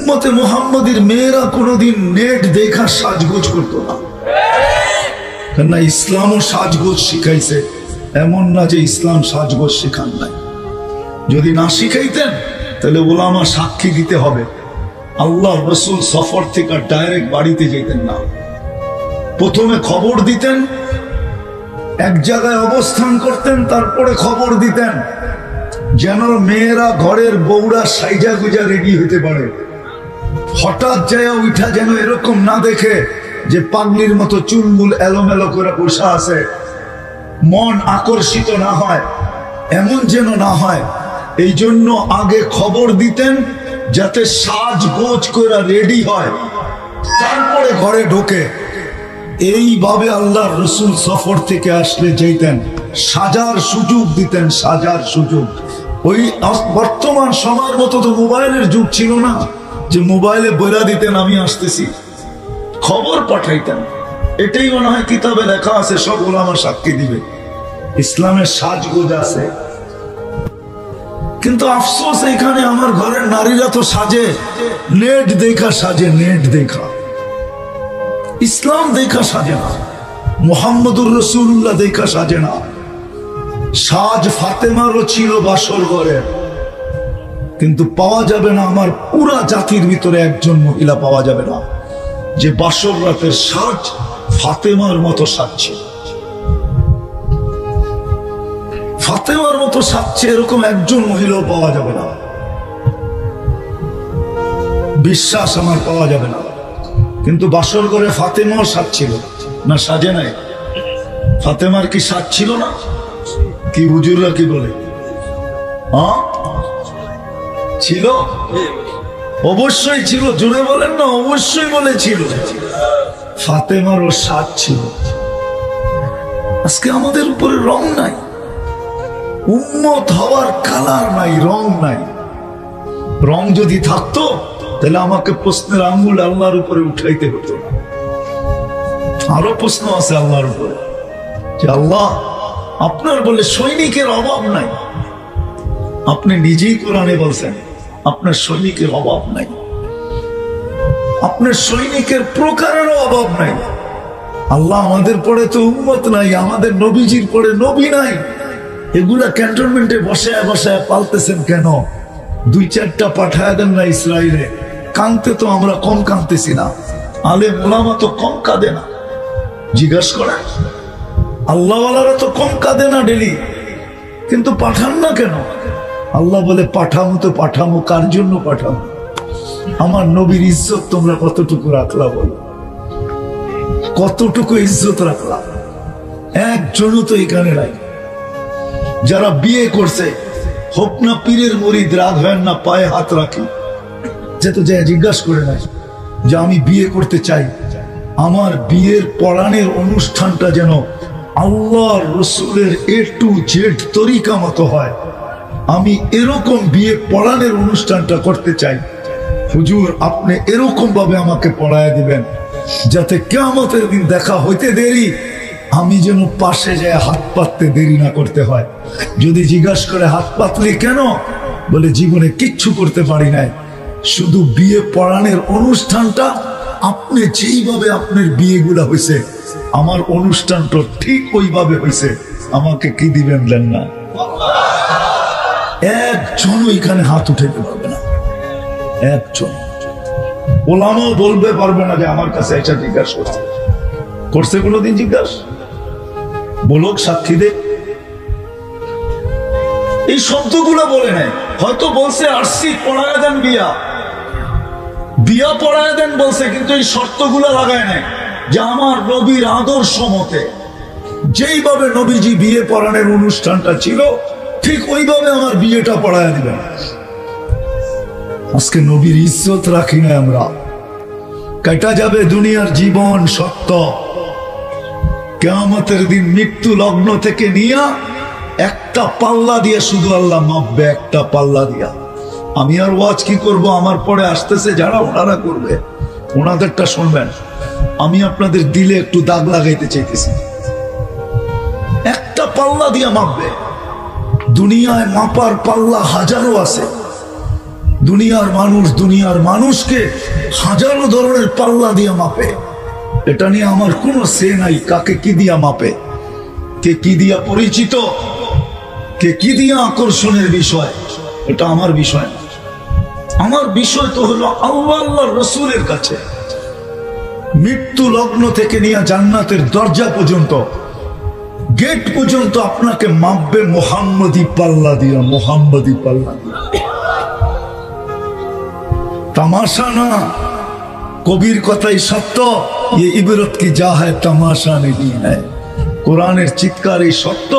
উম্মতে মুহাম্মাদের মেয়েরা কোনোদিন নেট দেখা সাজগোজ করতো না, কেননা ইসলামও সাজগোজ শিখাইছে। এমন না যে ইসলাম সাজগোজ শিখান নাই। যদি না শিখাইতেন তাহলে ওলামা সাক্ষী দিতে হবে। আল্লাহ রসুল সফর থেকে ডাইরেক্ট বাড়িতে যেতেন না, প্রথমে খবর দিতেন, এক জায়গায় অবস্থান করতেন, তারপরে খবর দিতেন যেন মেয়েরা ঘরের বউরা সাইজা গুজা রেডি হতে পারে। হঠাৎ যায় উঠা যেন এরকম না দেখে যে পাগলির মতো চুলমুল এলোমেলো করে বসা আছে, মন আকর্ষিত না হয়, এমন যেন না হয়। এই জন্য আগে খবর দিতেন যাতে সাজগোজ করে রেডি হয়, তারপরে ঘরে ঢোকে। এইভাবে আল্লাহ রসুল সফর থেকে আসলে যেতেন, সাজার সুযোগ দিতেন, সাজার সুযোগ। ওই বর্তমান সময়ের মতো তো মোবাইলের যুগ ছিল না যে মোবাইলে বইরা দিতেন আমি আসতেছি, খবর পাঠাইতেন। এটাই মনে হয় কিতাবে লেখা আছে, সব ওলামা সাক্ষী দিবে ইসলামের সাজগোজ আছে। কিন্তু আফসোস এখানে আমার ঘরের নারীরা তো সাজে নেট দেখা, সাজে নেট দেখা, ইসলাম দেখা সাজে না, মুহাম্মদুর রাসূলুল্লাহ দেখা সাজে না। সাজ ফাতেমারও ছিল বাসর ঘরে, কিন্তু পাওয়া যাবে না, আমার পুরা জাতির ভিতরে একজন মহিলা পাওয়া যাবে না যে বাসর রাতের সাজ ফাতেমার মতো সাজছে। ফাতেমার মতো সাজছে এরকম একজন মহিলাও পাওয়া যাবে না, বিশ্বাস আমার পাওয়া যাবে না। কিন্তু বাসর ঘরে ফাতেমাও সাজছিল না, সাজে নাই? ফাতেমার কি সাজ ছিল না? কি হুজুররা কি বলে? হ্যাঁ ছিল, অবশ্যই ছিল। জোরে বলেন না, অবশ্যই বলেছিল। ফাতেমারও সাজ ছিল। আজকে আমাদের উপরে রং নাই, উম্মত হওয়ার কালার নাই, রং নাই। রং যদি থাকতো তাহলে আমাকে প্রশ্নের আঙ্গুল আল্লাহর উপরে উঠাইতে হতো না। আরো প্রশ্ন আছে আল্লাহর উপরে যে আল্লাহ আপনার বলে সৈনিকের অভাব নাই, আপনি নিজেই কোরআনে বলছেন আপনার সৈনিকের অভাব নাই, আপনার সৈনিকের প্রকারেরও অভাব নাই। আল্লাহ আমাদের পরে তো উম্মত নাই, আমাদের নবীজির পরে নবী নাই। এগুলা ক্যান্টনমেন্টে বসায় বসায় পালতেছেন কেন? দুই চারটা পাঠায় দেন না ইসরায়েলে। কাঁদতে তো আমরা কম কাঁদতেছি না, আলেম ওলামা তো কম কাঁদে না। জিজ্ঞাসা করেন, আল্লাহওয়ালারা তো কম কাঁদে না ডেলি, কিন্তু পাঠান না কেন? আল্লাহ বলে পাঠামো তো পাঠামো, কার জন্য পাঠামো? আমার নবীর ইজ্জত তোমরা কতটুকু রাখলা বলো, কতটুকু ইজ্জত রাখলা? একজনও তো এখানে নাই। যারা বিয়ে করছে হোক না পীরের মুরিদ, রাগ হয় না, পায়ে হাত রাখি, যে তো যে জিজ্ঞাসা করে নাই যে আমি বিয়ে করতে চাই, আমার বিয়ের পড়ানোর অনুষ্ঠানটা যেন আল্লাহ রসুলের A to Z তরিকা মতো হয়। আমি এরকম বিয়ে পড়ানোর অনুষ্ঠানটা করতে চাই। হুজুর আপনি এরকম ভাবে আমাকে পড়ায় দিবেন যাতে কিয়ামতের দিন দেখা হইতে দেরি আমি যেন পাশে যায় হাত পাততে দেরি না করতে হয়। যদি জিজ্ঞাসা করে হাত পাতলি কেন, বলে জীবনে কিচ্ছু করতে পারি নাই, শুধু বিয়ে পড়ানোর অনুষ্ঠানটা আপনি যেইভাবে আপনার বিয়েগুলা হয়েছে আমার অনুষ্ঠানটা ঠিক ওইভাবে হয়েছে, আমাকে কি দিবেন দেন না? একজন এখানে হাত উঠাইতে পারবে না, একজন ওলামাও বলবে পারবে না যে আমার কাছে এটা জিজ্ঞাসা করছে, করছে কোনোদিন জিজ্ঞাসা? বলুক, সাক্ষী দে। এই শব্দগুলো বলে নেয়, হয়তো বলছে আরসি পড়ায় দেন, বিয়া বিয়া পড়ায় দেন বলছে, কিন্তু এই শর্তগুলো লাগায় নেয় যে আমার নবীর আদর্শ মতে যেইভাবে নবীজি বিয়ে পড়ানোর অনুষ্ঠানটা ছিল ঠিক ওইভাবে আমার বিয়েটা পড়ায় দিবেন। আজকে নবীর ইজ্জত রাখি না আমরা। কেটা যাবে দুনিয়ার জীবন, সত্য। কিয়ামতের দিন মৃত্যু লগ্ন থেকে নিয়ে একটা পাল্লা দিয়ে শুধু আল্লাহ মাপবে, একটা পাল্লা দিয়া। আমি আর ওয়াজ কি করব? আমার পরে আসতেছে যারা, ওনারা করবে, ওনাদেরটা শুনবেন। আমি আপনাদের দিলে একটু দাগ লাগাইতে চাইতেছি। একটা পাল্লা দিয়া মাপবে। দুনিয়ায় মাপার পাল্লা হাজারো আছে, দুনিয়ার মানুষকে হাজারো ধরনের পাল্লা দিয়ে মাপে। এটা নিয়ে আমার কোনো সে নাই, কাকে কি দিয়া মাপে, কে কি দিয়া পরিচিত, কে কি দিয়া আকর্ষণের বিষয়, এটা আমার বিষয় না। আমার বিষয় তো হলো আল্লাহ রসুলের কাছে। মৃত্যু লগ্ন থেকে নিয়ে জান্নাতের দরজা পর্যন্ত, গেট পর্যন্ত আপনাকে মাপবে মোহাম্মদী পাল্লা দিয়া, মোহাম্মদী পাল্লা দিয়া। তামাশা না, কবির কথাই সত্য। ये इबरत की जा है तमाशा नहीं है। কোরআনের চিৎকার এই সত্য।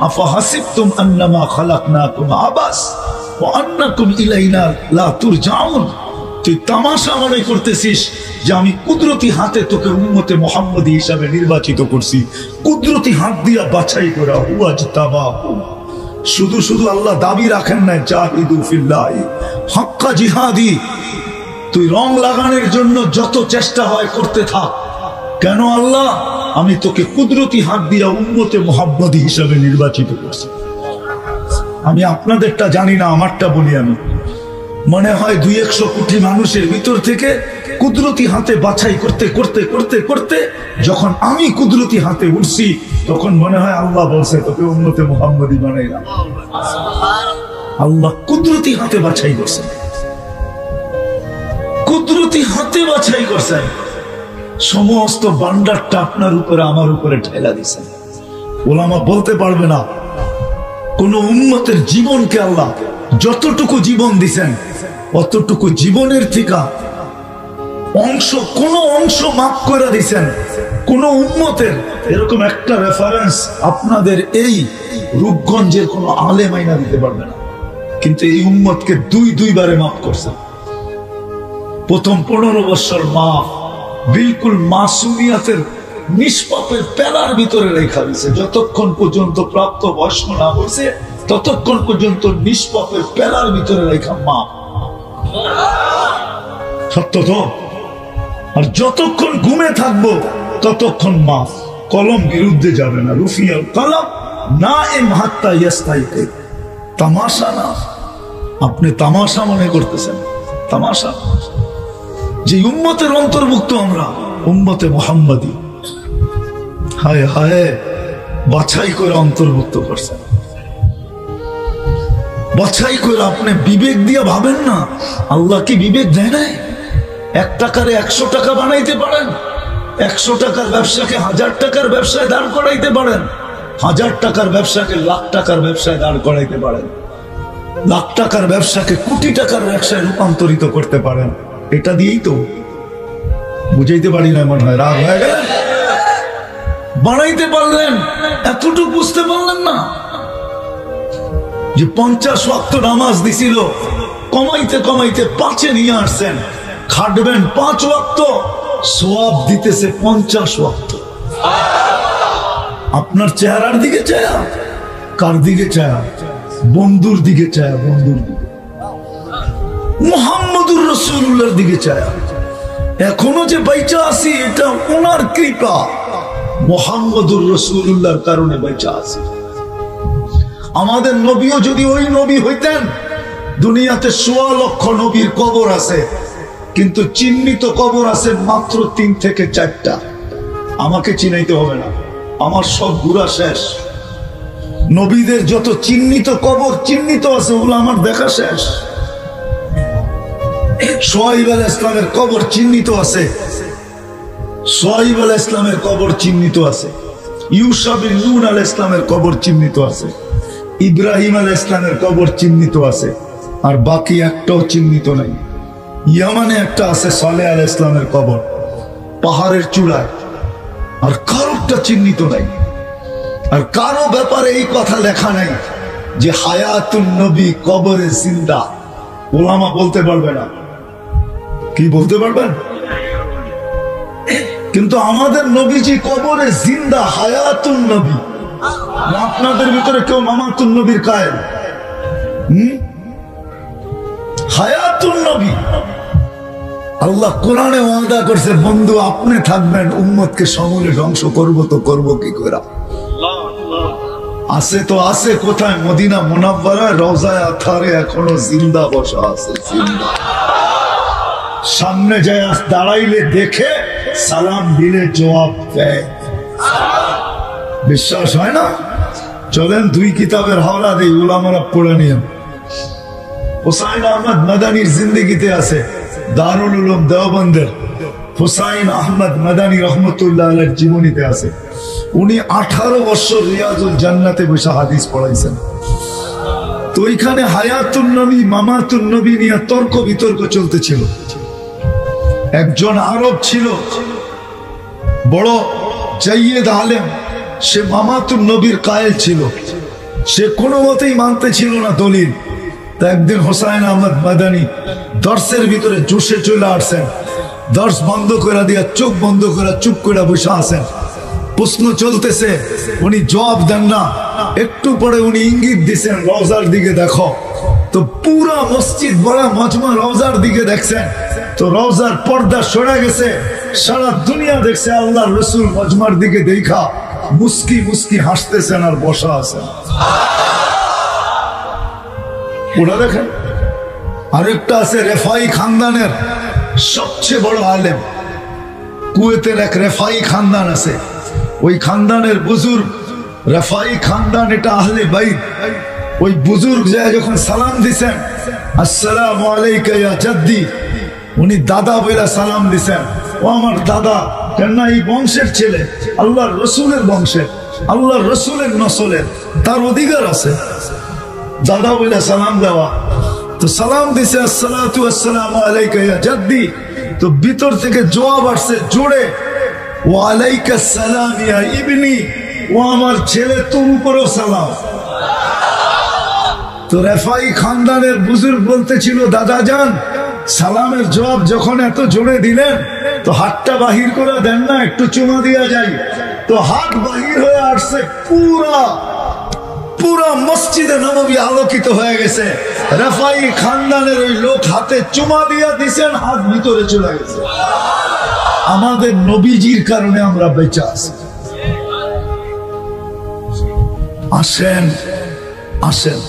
আফাহাসিবতুম আন্নামা খালাকনাকুম আবাস ওয়া আন্নাকুম ইলাইনা লা তুরজাউন। তুই তামাশা মনে করতেছিস যে আমি কুদরতি হাতে তোকে উম্মতে মুহাম্মদী হিসাবে নির্বাচিত করছি, কুদরতি হাত দিয়া বাছাই করা। হুয়াজতাবাহু, শুধু শুধু আল্লাহ দাবি রাখেন না জাহিদু ফিল্লাহি হাক্কা জিহাদি। তুই রং লাগানোর জন্য যত চেষ্টা হয় করতে থাক। কেন আল্লাহ? আমি তোকে কুদরতি হাত দিয়া উম্মতে মুহাম্মদী হিসাবে নির্বাচিত করছি। আমি আপনাদেরটা জানি না, আমারটা বলি আমি। মনে হয় 200 কোটি মানুষের ভিতর থেকে কুদরতি হাতে বাছাই করতে করতে করতে করতে যখন আমি কুদরতি হাতে উঠছি, তখন মনে হয় আল্লাহ বলছে তোকে উম্মতে মুহাম্মদী বানাইলাম। আল্লাহ কুদরতি হাতে বাছাই করছেন, কুদরতি হাতে বাছাই করছেন। সমস্ত বান্ডারটা আপনার উপরে আমার উপরে ঠেলা দিছেন। ওলামা বলতে পারবে না কোন উম্মতের জীবনকে আল্লাহ যতটুকু জীবন দিছেন, অতটুকু জীবনের থেকে কোন অংশ মাফ করে দিছেন কোন উম্মতের। এরকম একটা রেফারেন্স আপনাদের এই রূপগঞ্জের কোন আলেম আইনা দিতে পারবে না। কিন্তু এই উম্মতকে দুইবারে মাফ করছেন। প্রথম 15 বছর মাফ, বিলকুল মাসুমিয়াতের নিষ্পাপের পেলার ভিতরে রেখা দিছে। যতক্ষণ পর্যন্ত প্রাপ্ত বয়স্ক না হয়েছে ততক্ষণ পর্যন্ত নিষ্পাপের পেলার ভিতরে রেখা মাফ। সত্য তো? আর যতক্ষণ ঘুমে থাকবো ততক্ষণ মাফ। কলম বিরুদ্ধে যাবে না। রুফিয়াল কলম না এম হাত্তা ইয়াস্তাইতে। তামাশা না, আপনি তামাশা মনে করতেছেন। তামাশা যে উম্মতের অন্তর্ভুক্ত আমরা, উম্মতে মুহাম্মদী। হায় হায়, বাছাই করে অন্তর্ভুক্ত করছেন। বাছাই করে আপনি বিবেক দিয়ে ভাবেন না। আল্লাহ কি বিবেক দেয় নাই? 1 টাকারে 100 টাকা বানাইতে পারেন। 100 টাকার ব্যবসাকে 1000 টাকার ব্যবসায় দাঁড় করাইতে পারেন। 1000 টাকার ব্যবসাকে লাখ টাকার ব্যবসায় দাঁড় করাইতে পারেন। লাখ টাকার ব্যবসাকে কোটি টাকার ব্যবসায় রূপান্তরিত করতে পারেন। এটা দিয়েই তো বুঝাইতে পারি না, মনে হয় রাগ হয়ে গেলেন। বানাইতে পারলেন, এতটুকু বুঝতে পারলেন না যে 50 ওয়াক্ত নামাজ দিছিল, কমাইতে কমাইতে 5-এ নিয়ে আসছেন। খাটবেন 5 ওয়াক্ত, সওয়াব দিতেছে 50 ওয়াক্ত। আপনার চেহারার দিকে চায়া, কার দিকে চায়া? বন্ধুর দিকে চায়া, বন্ধুর দিকে, মুহাম্মদুর রাসূলুল্লাহর দিকে চায়া। এখনো যে বাইচা আছি এটা ওনার কৃপা, মুহাম্মদুর রাসূলুল্লাহর কারণে বাইচা আছি। আমাদের নবীও যদি ওই নবী হইতেন, দুনিয়াতে 1.25 লক্ষ নবীর কবর আছে, কিন্তু চিহ্নিত কবর আছে মাত্র 3 থেকে 4টা। আমাকে চিনাইতে হবে না, আমার সব ঘুরা শেষ। নবীদের যত চিহ্নিত কবর চিহ্নিত আছে ওগুলো আমার দেখা শেষ। সোহাইব আলাইহিস সালামের কবর চিহ্নিত আছে, সোহাইব আলাইহিস সালামের কবর চিহ্নিত আছে, ইউসা বিন নূন আলাইহিস সালামের কবর চিহ্নিত আছে, ইব্রাহিম আলাইহিস সালামের কবর চিহ্নিত আছে, আর বাকি একটাও চিহ্নিত নাই। ইয়ামানে একটা আছে সালেহ আলাইহিস সালামের কবর, পাহাড়ের চূড়ায়, আর কারোটা চিহ্নিত নাই। আর কারো ব্যাপারে এই কথা লেখা নাই যে হায়াতুন নবী কবরে জিন্দা। ওলামা বলতে পারবে না। কি বলতে পারবেন? কিন্তু আমাদের নবীজি কবরে জিন্দা, হায়াতুন নবী। আপনাদের ভিতরে কেউ মামাতুন নবীর কায়েল? হায়াতুন নবী। আল্লাহ কোরআনে ওয়াদা করছে, বন্ধু আপনি থাকবেন, উম্মতকে সমূলে ধ্বংস করবো তো করবো কি করে? আছে তো আছে কোথায়? মদিনা মুনাওয়ারায় রওজায়ে আতহারে এখনো জিন্দা বসা আছে, জিন্দা। সামনে যায় দাঁড়াইলে দেখে, সালাম দিলে জবাব দেয়। বিশ্বাস হয় না? চলেন 2 কিতাবের হাওলা দেই, উলামারা পড়ে নিয়ে। হুসাইন আহমদ মাদানির জিন্দেগিতে আছে, দারুল উলুম দেওবন্দের হুসাইন আহমদ মাদানি রহমতুল্লাহ আলাইহির জীবনীতে আছে। উনি 18 বছর রিয়াজুল জান্নাতে বসে হাদিস পড়াইছেন। তো ওইখানে হায়াতুন নবী মামাতুন নবী নিয়ে তর্ক বিতর্ক চলতেছিল। একজন আরব ছিল, বড় জাইয়েদ আলেম, সে মামাতুন নবীর কায়েল ছিল। সে কোনো মতেই মানতে ছিল না দলিল। তা একদিন হুসাইন আহমদ মাদানি দর্শের ভিতরে জোশে চলে আসছেন। দর্শ বন্ধ করে দিয়া, চোখ বন্ধ করে চুপ করে বসে আছেন। প্রশ্ন চলতেছে, উনি জবাব দেন না। একটু পরে উনি ইঙ্গিত দিচ্ছেন, রওজার দিকে দেখো। তো পুরা মসজিদ বড় মজমা রওজার দিকে দেখছেন। তো রওজার পর্দা সরে গেছে, সারা দুনিয়া দেখছে। আল্লাহর রাসূল মজমার দিকে দেখা মুস্কি মুস্কি হাসতেছেন আর বসা আছেন। ওরা দেখেন। আরেকটা আছে রেফাই খানদানের সবচেয়ে বড় আলেম, কুয়েতের এক রেফাই খানদান আছে। ওই খানদানের বুজুর্গ রেফাই খানদান, এটা আহলে বাইত। ওই বুজুর্গ যায় যখন সালাম দিছেন, আসসালামু আলাইকা ইয়া জাদ্দি, উনি দাদা বলে সালাম দিছেন। ও আমার দাদা, কেননা এই বংশের ছেলে, আল্লাহর রসুলের বংশের, আল্লাহর রসুলের নসলের, তার অধিকার আছে দাদা বলে সালাম দেওয়া। তো সালাম দিছে, আসসালাতু আসসালামু আলাইকা ইয়া জাদ্দি। তো ভিতর থেকে জবাব আসছে জোরে, ওয়া আলাইকা সালাম ইয়া ইবনি, ও আমার ছেলে, তোর উপরেও সালাম। তো রেফাই খানদানের বুজুর্গ বলতেছিল, দাদা যান, সালামের জবাব যখন এত জোরে দিলেন, তো হাতটা বাহির করে দেন না, একটু চুমা দিয়া যায়। তো হাত বাহির হয়ে আসছে, পুরা পুরা মসজিদে নববী আলোকিত হয়ে গেছে। রেফাই খানদানের ওই লোক হাতে চুমা দিয়া দিছেন, হাত ভিতরে চলে গেছে। আমাদের নবীজির কারণে আমরা বেঁচে আছি। আসেন আসেন,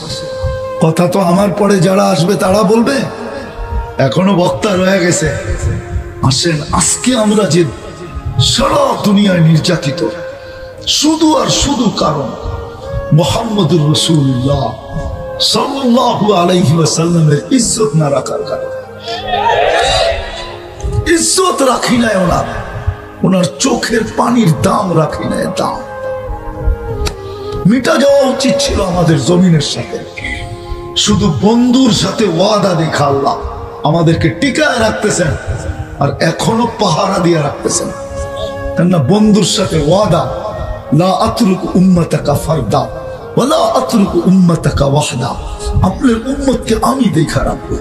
কথা তো আমার পরে যারা আসবে তারা বলবে, এখনো বক্তা রয়ে গেছে। আসেন, আজকে আমরা যে সারা দুনিয়ায় নির্যাতিত, শুধু আর শুধু কারণ মুহাম্মদুর রাসূলুল্লাহ সাল্লাল্লাহু আলাইহি ওয়াসাল্লামের ইজ্জত না রাখার কারণে। ইজ্জত রাখি নাই ওনার চোখের পানির দাম রাখি নাই, দাম মিটা যাওয়া উচিত ছিল আমাদের জমিনের সাথে। শুধু বন্ধুর সাথে ওয়াদা দেখা আল্লাহ আমাদেরকে টিকায় রাখতেছেন, আর এখনো পাহারা দিয়ে রাখতেছেন। কেননা বন্ধুর সাথে ওয়াদা, লা আতরুকু উম্মাতাকা ফারদা ওয়ালা আতরুকু উম্মাতাকা ওয়াহদা, আপনার উম্মতকে আমি দেখা রাখবো।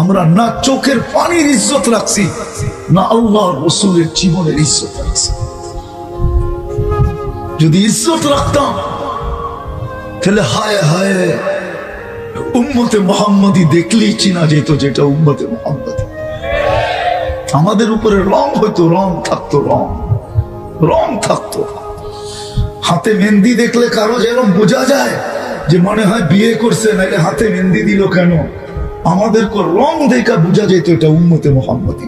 আমরা না চোখের পানির ইজ্জত রাখছি, না আল্লাহর রাসূলের জীবনের ইজ্জত রাখছি। যদি ইজ্জত রাখতাম, তাহলে হায় হায় উম্মতে মুহাম্মাদি দেখলেই চিনা যেত যেটা উম্মতে মুহাম্মাদি। আমাদের উপরে রং হইতো, রং থাকতো, রং থাকতো। হাতে মেহেন্দি দেখলে কারো যেন বোঝা যায় যে মনে হয় বিয়ে করছে, নাইলে হাতে মেহেন্দি দিল কেন। আমাদের রং দেখা বোঝা যেত এটা উম্মতে মুহাম্মাদি।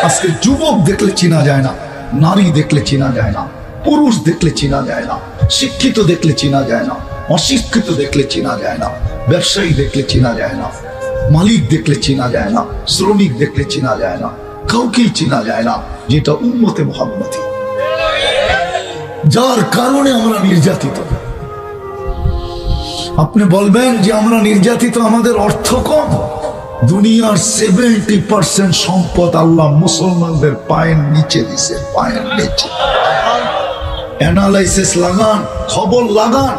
আজকে যুবক দেখলে চিনা যায় না, নারী দেখলে চিনা যায় না, পুরুষ দেখলে চিনা যায় না, শিক্ষিত দেখলে চিনা যায় না, অশিক্ষিত দেখলে চিনা যায় না, ব্যবসায়ী দেখলে চিনা যায় না, মালিক দেখলে চিনা যায় না, শ্রমিক দেখলে চিনা যায় না, কাউকেই চিনা যায় না যেটা উম্মতে মুহাম্মাদি। যার কারণে আমরা নির্যাতিত। আপনি বলবেন যে আমরা নির্যাতিত, আমাদের অর্থ কম। দুনিয়ার 70% সম্পদ আল্লাহ মুসলমানদের পায়ের নিচে দিছে, পায়ের নিচে। অ্যানালাইসিস লাগান, খবর লাগান,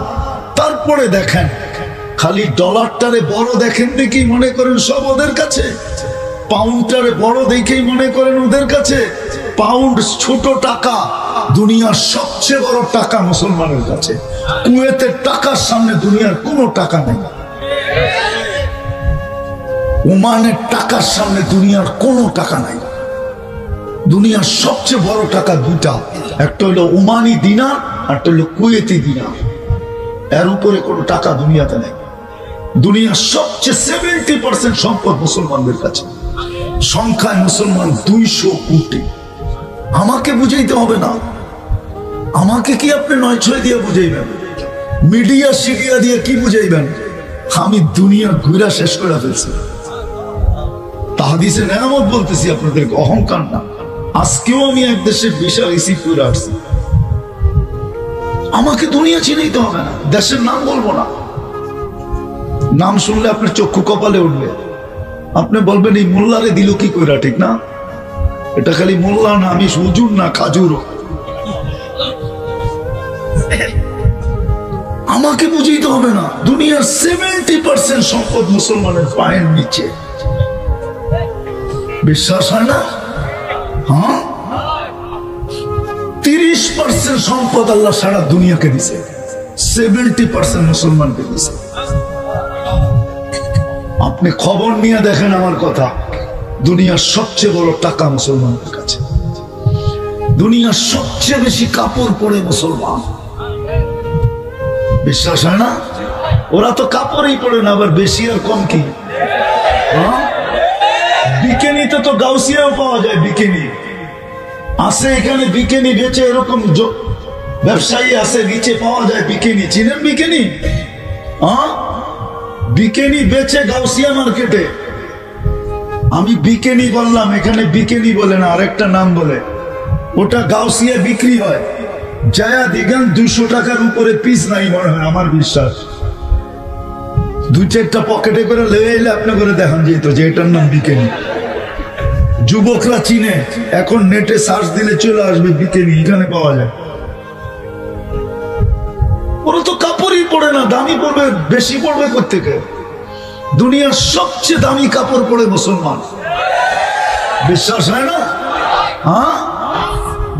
তারপরে দেখেন। খালি ডলারটারে বড় দেখেন দেখি মনে করেন সব ওদের কাছে, পাউন্ডটারে বড় দেখেই মনে করেন ওদের কাছে। পাউন্ড ছোট টাকা, দুনিয়ার সবচেয়ে বড় টাকা মুসলমানের কাছে। কুয়েতের টাকার সামনে দুনিয়ার কোনো টাকা নেই। ওমানের টাকার সামনে দুনিয়ার কোনো টাকা নাই। দুনিয়ার সবচেয়ে বড় টাকা দুটা, একটা হলো ওমানি দিনার, একটা হলো কুয়েতি দিনার। এর উপরে কোনো টাকা দুনিয়াতে নেই। দুনিয়ার সবচেয়ে 70% সম্পদ মুসলমানদের কাছে। সংখ্যায় মুসলমান 200 কোটি। আমাকে বুঝাইতে হবে না, আমাকে কি আপনি 9-6 দিয়ে বুঝাইবেন? মিডিয়া সিডিয়া দিয়ে কি বুঝাইবেন? আমি দুনিয়া ঘুরা শেষ করে ফেলছি। তাহাদিসে নেয়ামত বলতেছি আপনাদেরকে, অহংকার না। আজকেও আমি এক দেশের ভিসা রিসিভ করে আসছি। আমাকে দুনিয়া চিনাইতে হবে না, দেশের নাম বলবো না। নাম শুনলে আপনার চক্ষু কপালে উঠবে, আপনি বলবেন এই মোল্লারে দিল কি কইরা, ঠিক না? এটা খালি মোল্লা না, আমি হুজুর না, খাজুর। আমাকে বুঝাইতে হবে না, দুনিয়ার 70% সম্পদ মুসলমানের পায়ের নিচে। বিশ্বাস হয় না? হ্যাঁ, 30% সম্পদ আল্লাহ সারা দুনিয়াকে দিছে, 70% মুসলমানকে দিছে। আপনি খবর নিয়ে দেখেন আমার কথা, দুনিয়ার সবচেয়ে বড় টাকা মুসলমানদের কাছে। দুনিয়ার সবচেয়ে বেশি কাপড় পরে মুসলমান। বিশ্বাস হয় না? ওরা তো কাপড়ই পরে না, আবার বেশি আর কম কি? বিকেনিতে তো গাউসিয়াও পাওয়া যায়, বিকেনি আছে এখানে, বিকেনি বেচে এরকম ব্যবসায়ী আছে, নিচে পাওয়া যায় বিকেনি। চিনেন বিকেনি? বিকেনি বেচে গাউসিয়া মার্কেটে। আমি বিকেনি বললাম, এখানে বিকেনি বলে না, আরেকটা নাম বলে। ওটা গাউসিয়া বিক্রি হয়, জায়া দিগান 200 টাকার উপরে পিস নাই মনে হয়, আমার বিশ্বাস। 2-4টা পকেটে করে লেগে এলে আপনি করে দেখান যেত যে এটার নাম বিকেনি। যুবকরা চিনে, এখন নেটে সার্চ দিলে চলে আসবে বিকেনি, এখানে পাওয়া যায়। ওরা তো কাপড়ই পড়ে না, দামি পড়বে, বেশি পড়বে কোত্থেকে? দুনিয়ার সবচেয়ে দামি কাপড় পরে মুসলমান। বিশ্বাস হয় না? হ্যাঁ,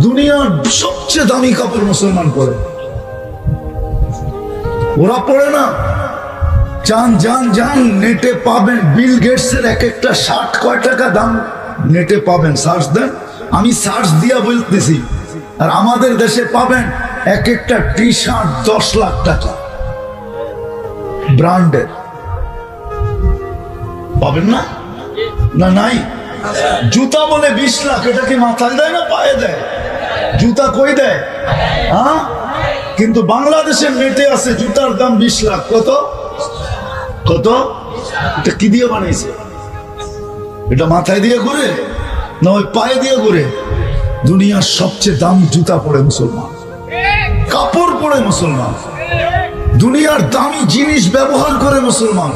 দুনিয়ার সবচেয়ে দামি কাপড় মুসলমান পরে, ওরা পড়ে না। যান যান যান, নেটে পাবেন বিল গেটসের এক একটা শার্ট কয় টাকা দাম, নেটে পাবেন, সার্চ দেন। আমি সার্চ দিয়া বলতেছি। আর আমাদের দেশে পাবেন এক একটা টি শার্ট 10 লাখ টাকা ব্র্যান্ডের, পাবেন না? না নাই? জুতা বলে 20 লাখ, এটা কি মাথায় দেয় না পায়ে দেয়? জুতা কই দেয়? হ্যাঁ, কিন্তু বাংলাদেশের নেটে আছে জুতার দাম 20 লাখ। কত কত? এটা কি দিয়ে বানাইছে? এটা মাথায় দিয়ে ঘুরে না ওই পায়ে দিয়ে ঘুরে? দুনিয়ার সবচেয়ে দামি জুতা পরে মুসলমান, কাপড় পরে মুসলমান, দুনিয়ার দামি জিনিস ব্যবহার করে মুসলমান।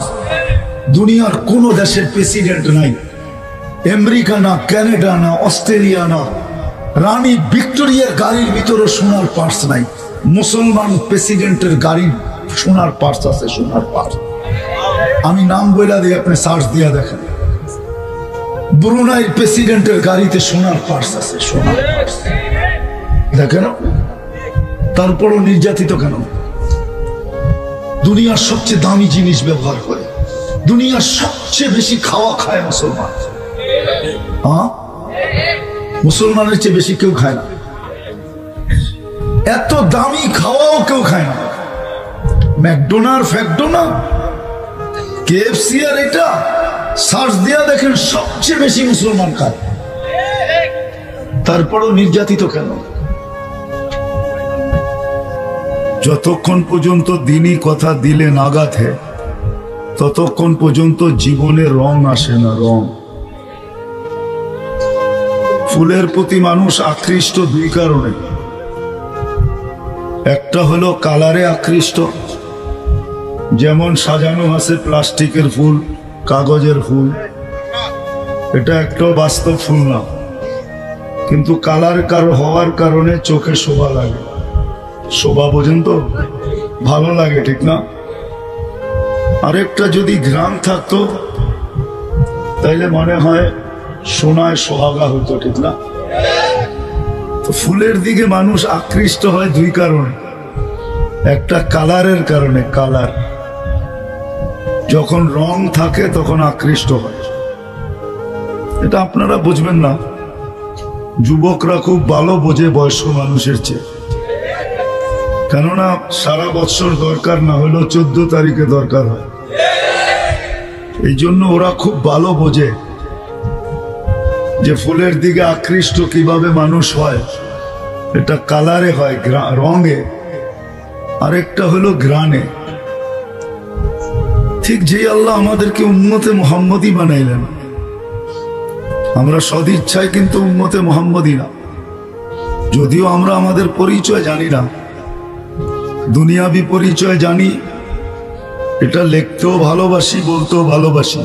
দুনিয়ার কোন দেশের প্রেসিডেন্ট নাই, আমেরিকা না, কানাডা না, অস্ট্রেলিয়া না, রানী ভিক্টোরিয়ার গাড়ির ভিতরে সোনার পার্স নাই। মুসলমান প্রেসিডেন্টের গাড়ির সোনার পার্স আছে, সোনার পার্স। আমি নাম বইলা দিই, আপনি সার্চ দিয়া দেখেন। ব্রুনাই প্রেসিডেন্টের গাড়িতে সোনার পার্স আছে, সোনার পার্স। দেখেন, তারপরও নির্যাতিত কেন? দুনিয়ার সবচেয়ে দামি জিনিস ব্যবহার করে, দুনিয়ার সবচেয়ে বেশি খাওয়া খায় মুসলমান। হ্যাঁ, মুসলমানের চেয়ে বেশি কেউ খায় না। এত দামি খাওয়াও কেউ খায় না। ম্যাকডোনাল্ড, ফ্যাকডোনা, কেএফসি আর এটা সার্চ দিয়া দেখেন, সবচেয়ে বেশি মুসলমান খায়। তারপরও নির্যাতিত কেন? যতক্ষণ পর্যন্ত দিনই কথা দিলে নাগাদ হে, ততক্ষণ পর্যন্ত জীবনে রং আসে না। রং, ফুলের প্রতি মানুষ আকৃষ্ট 2 কারণে। একটা হলো কালারে আকৃষ্ট, যেমন সাজানো আছে প্লাস্টিকের ফুল, কাগজের ফুল, এটা একটা বাস্তব ফুল না, কিন্তু কালার হওয়ার কারণে চোখে শোভা লাগে। শোভা বোঝেন তো? ভালো লাগে, ঠিক না? আরেকটা যদি ঘ্রাণ থাকতো তাইলে মনে হয় সোনায় সোহাগা হতো, ঠিক না? তো ফুলের দিকে মানুষ আকৃষ্ট হয় 2 কারণে। একটা কালারের কারণে, কালার যখন রং থাকে তখন আকৃষ্ট হয়। এটা আপনারা বুঝবেন না, যুবকরা খুব ভালো বোঝে বয়স্ক মানুষের চেয়ে। কেননা সারা বছর দরকার না হলেও 14 তারিখে দরকার হয়। এই জন্য ওরা খুব ভালো বোঝে যে ফুলের দিকে আকৃষ্ট কিভাবে মানুষ হয়। এটা কালারে হয়, রঙে, আরেকটা হলো ঘ্রাণে। ঠিক যে আল্লাহ আমাদেরকে উম্মতে মুহাম্মদী বানাইলেন, আমরা সদিচ্ছায় কিন্তু উম্মতে মুহাম্মদী না। যদিও আমরা আমাদের পরিচয় জানি না, দুনিয়াবি পরিচয় জানি, এটা লিখতেও ভালোবাসি, বলতেও ভালোবাসি,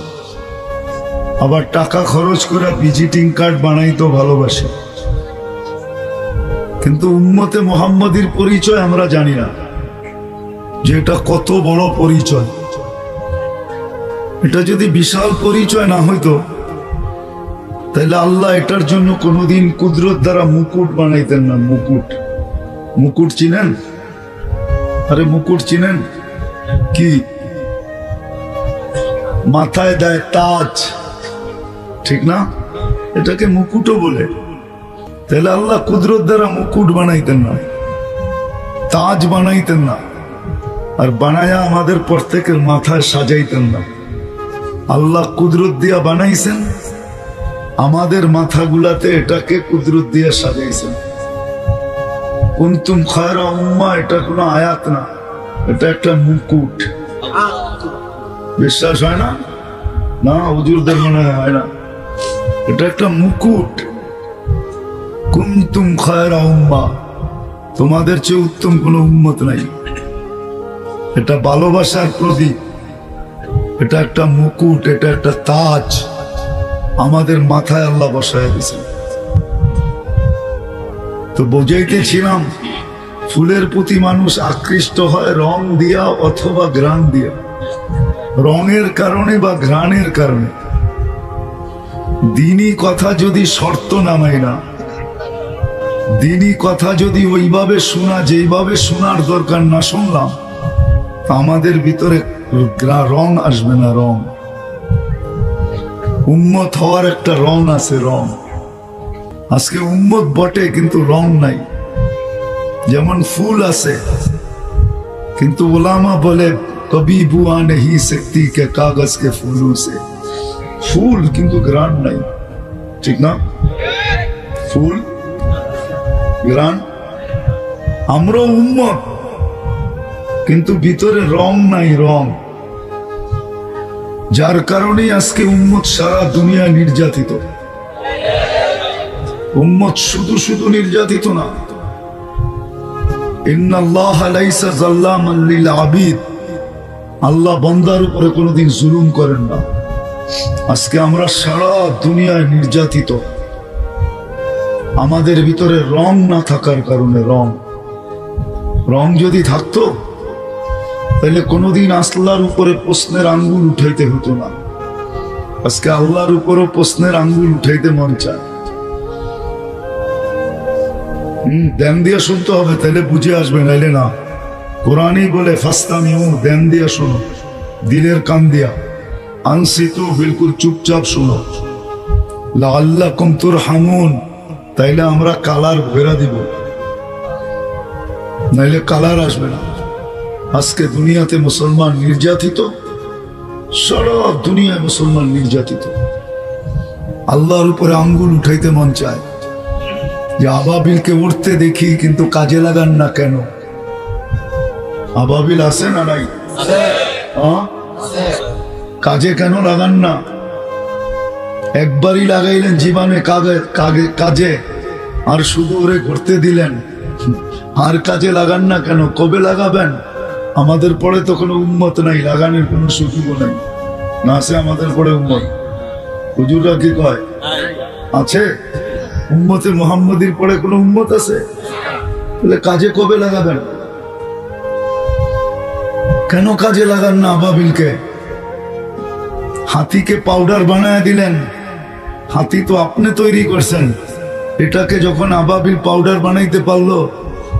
আবার টাকা খরচ করে ভিজিটিং কার্ড বানাইতেও ভালোবাসি, কিন্তু উম্মতে মুহাম্মদীর পরিচয় আমরা জানি না যে এটা কত বড় পরিচয়। এটা যদি বিশাল পরিচয় না হইতো তাহলে আল্লাহ এটার জন্য কোনোদিন কুদরত দ্বারা মুকুট বানাইতেন না। মুকুট, মুকুট চিনেন? আরে মুকুট চিনেন? কি মাথায় দেয় তাজ, ঠিক না? এটাকে মুকুটও বলে। তাহলে আল্লাহ কুদরত দ্বারা মুকুট বানাইতেন না, তাজ বানাইতেন না, আর বানায়া আমাদের প্রত্যেকের মাথায় সাজাইতেন না। আল্লাহ কুদরত দিয়া বানাইছেন, আমাদের মাথাগুলাতে এটাকে কুদরত দিয়া সাজাইছেন। কুনতুম খায়রা উম্মাহ, এটা কোনো আয়াত না, এটা একটা মুকুট। বিশ্বাস হয় না? না, হুজুরদের মনে হয় না। এটা একটা মুকুট। কুনতুম খায়রা উম্মাহ, তোমাদের চেয়ে উত্তম কোনো উম্মত নাই। এটা ভালোবাসার প্রতীক, এটা একটা মুকুট, এটা একটা তাজ আমাদের মাথায় আল্লাহ বসায় দিয়েছেন। তো বোঝাইতেছিলাম, ফুলের প্রতি মানুষ আকৃষ্ট হয় রং দিয়া অথবা ঘ্রাণ দিয়া। রঙের কারণে বা ঘ্রাণের কারণে। দিনই কথা যদি শর্ত নামাই না, দিনই কথা যদি ওইভাবে শোনা, যেইভাবে শোনার দরকার না শুনলাম, আমাদের ভিতরে রং আসবে না। রং, উম্মত হওয়ার একটা রং আছে, রং। আজকে উম্মত বটে কিন্তু রং নাই। যেমন ফুল আছে, কিন্তু ওলামা বলে কবি বুয়া নেহি সকতি কে কাগজ কে ফুলু সে। ফুল কিন্তু ঘ্রাণ নাই, ঠিক না? ফুল, ঘ্রাণ। আমরা উম্মত, কিন্তু ভিতরে রং নাই, রং। যার কারণে আজকে উম্মত সারা দুনিয়া নির্যাতিত। উম্মত শুধু শুধু নির্যাতিত না, ইন্নাল্লাহা লাইসা যাল্লামান লিল আবিদ, আল্লাহ বান্দার উপরে কোনোদিন জুলুম করেন না। আজকে আমরা সারা দুনিয়ায় নির্যাতিত, আমাদের ভিতরে রং না থাকার কারণে। রং, রং যদি থাকতো তাহলে কোনোদিন আল্লাহর উপরে প্রশ্নের আঙ্গুল উঠাইতে হতো না। আজকে আল্লাহর উপরও প্রশ্নের আঙ্গুল উঠাইতে মন চায়। ধ্যান দিয়ে শুনতে হবে, তাহলে বুঝে আসবে, নাইলে না। কোরআনই বলে ফাস্তামিউ, ধ্যান দিয়ে শোনো, দিলের কান দিয়া। আনসিতু, বিলকুল চুপচাপ শোনো। লাআল্লাকুম তুরহামুন, তাইলে আমরা কালার ভেরা দিব, নাইলে কালার আসবে না। আজকে দুনিয়াতে মুসলমান নির্যাতিত, সারা দুনিয়ায় মুসলমান নির্যাতিত। আল্লাহর উপরে আঙ্গুল উঠাইতে মন চায় যে আবাবিলকে উঠতে দেখি, কিন্তু কাজে লাগান না কেন? আবাবিল আছে না নাই? কাজে কেন লাগান না? একবারই লাগাইলেন জীবনে কাজে, আর শুধু ওরে ঘুরতে দিলেন, আর কাজে লাগান না কেন? কবে লাগাবেন? আমাদের পরে তো কোনো উম্মত নাই, লাগানোর কোনো সুযোগ নাই। না আছে আমাদের পরে উম্মত? হুজুররা কি কয়? আছে? উম্মতে মুহাম্মদীর পরে কোনো উম্মত আছে? তাহলে কাজে কবে লাগাবেন? কেন কাজে লাগান না আবাবিলকে? হাতিকে পাউডার বানায় দিলেন, হাতি তো আপনি তৈরি করছেন। এটাকে যখন আবাবিল পাউডার বানাইতে পারলো,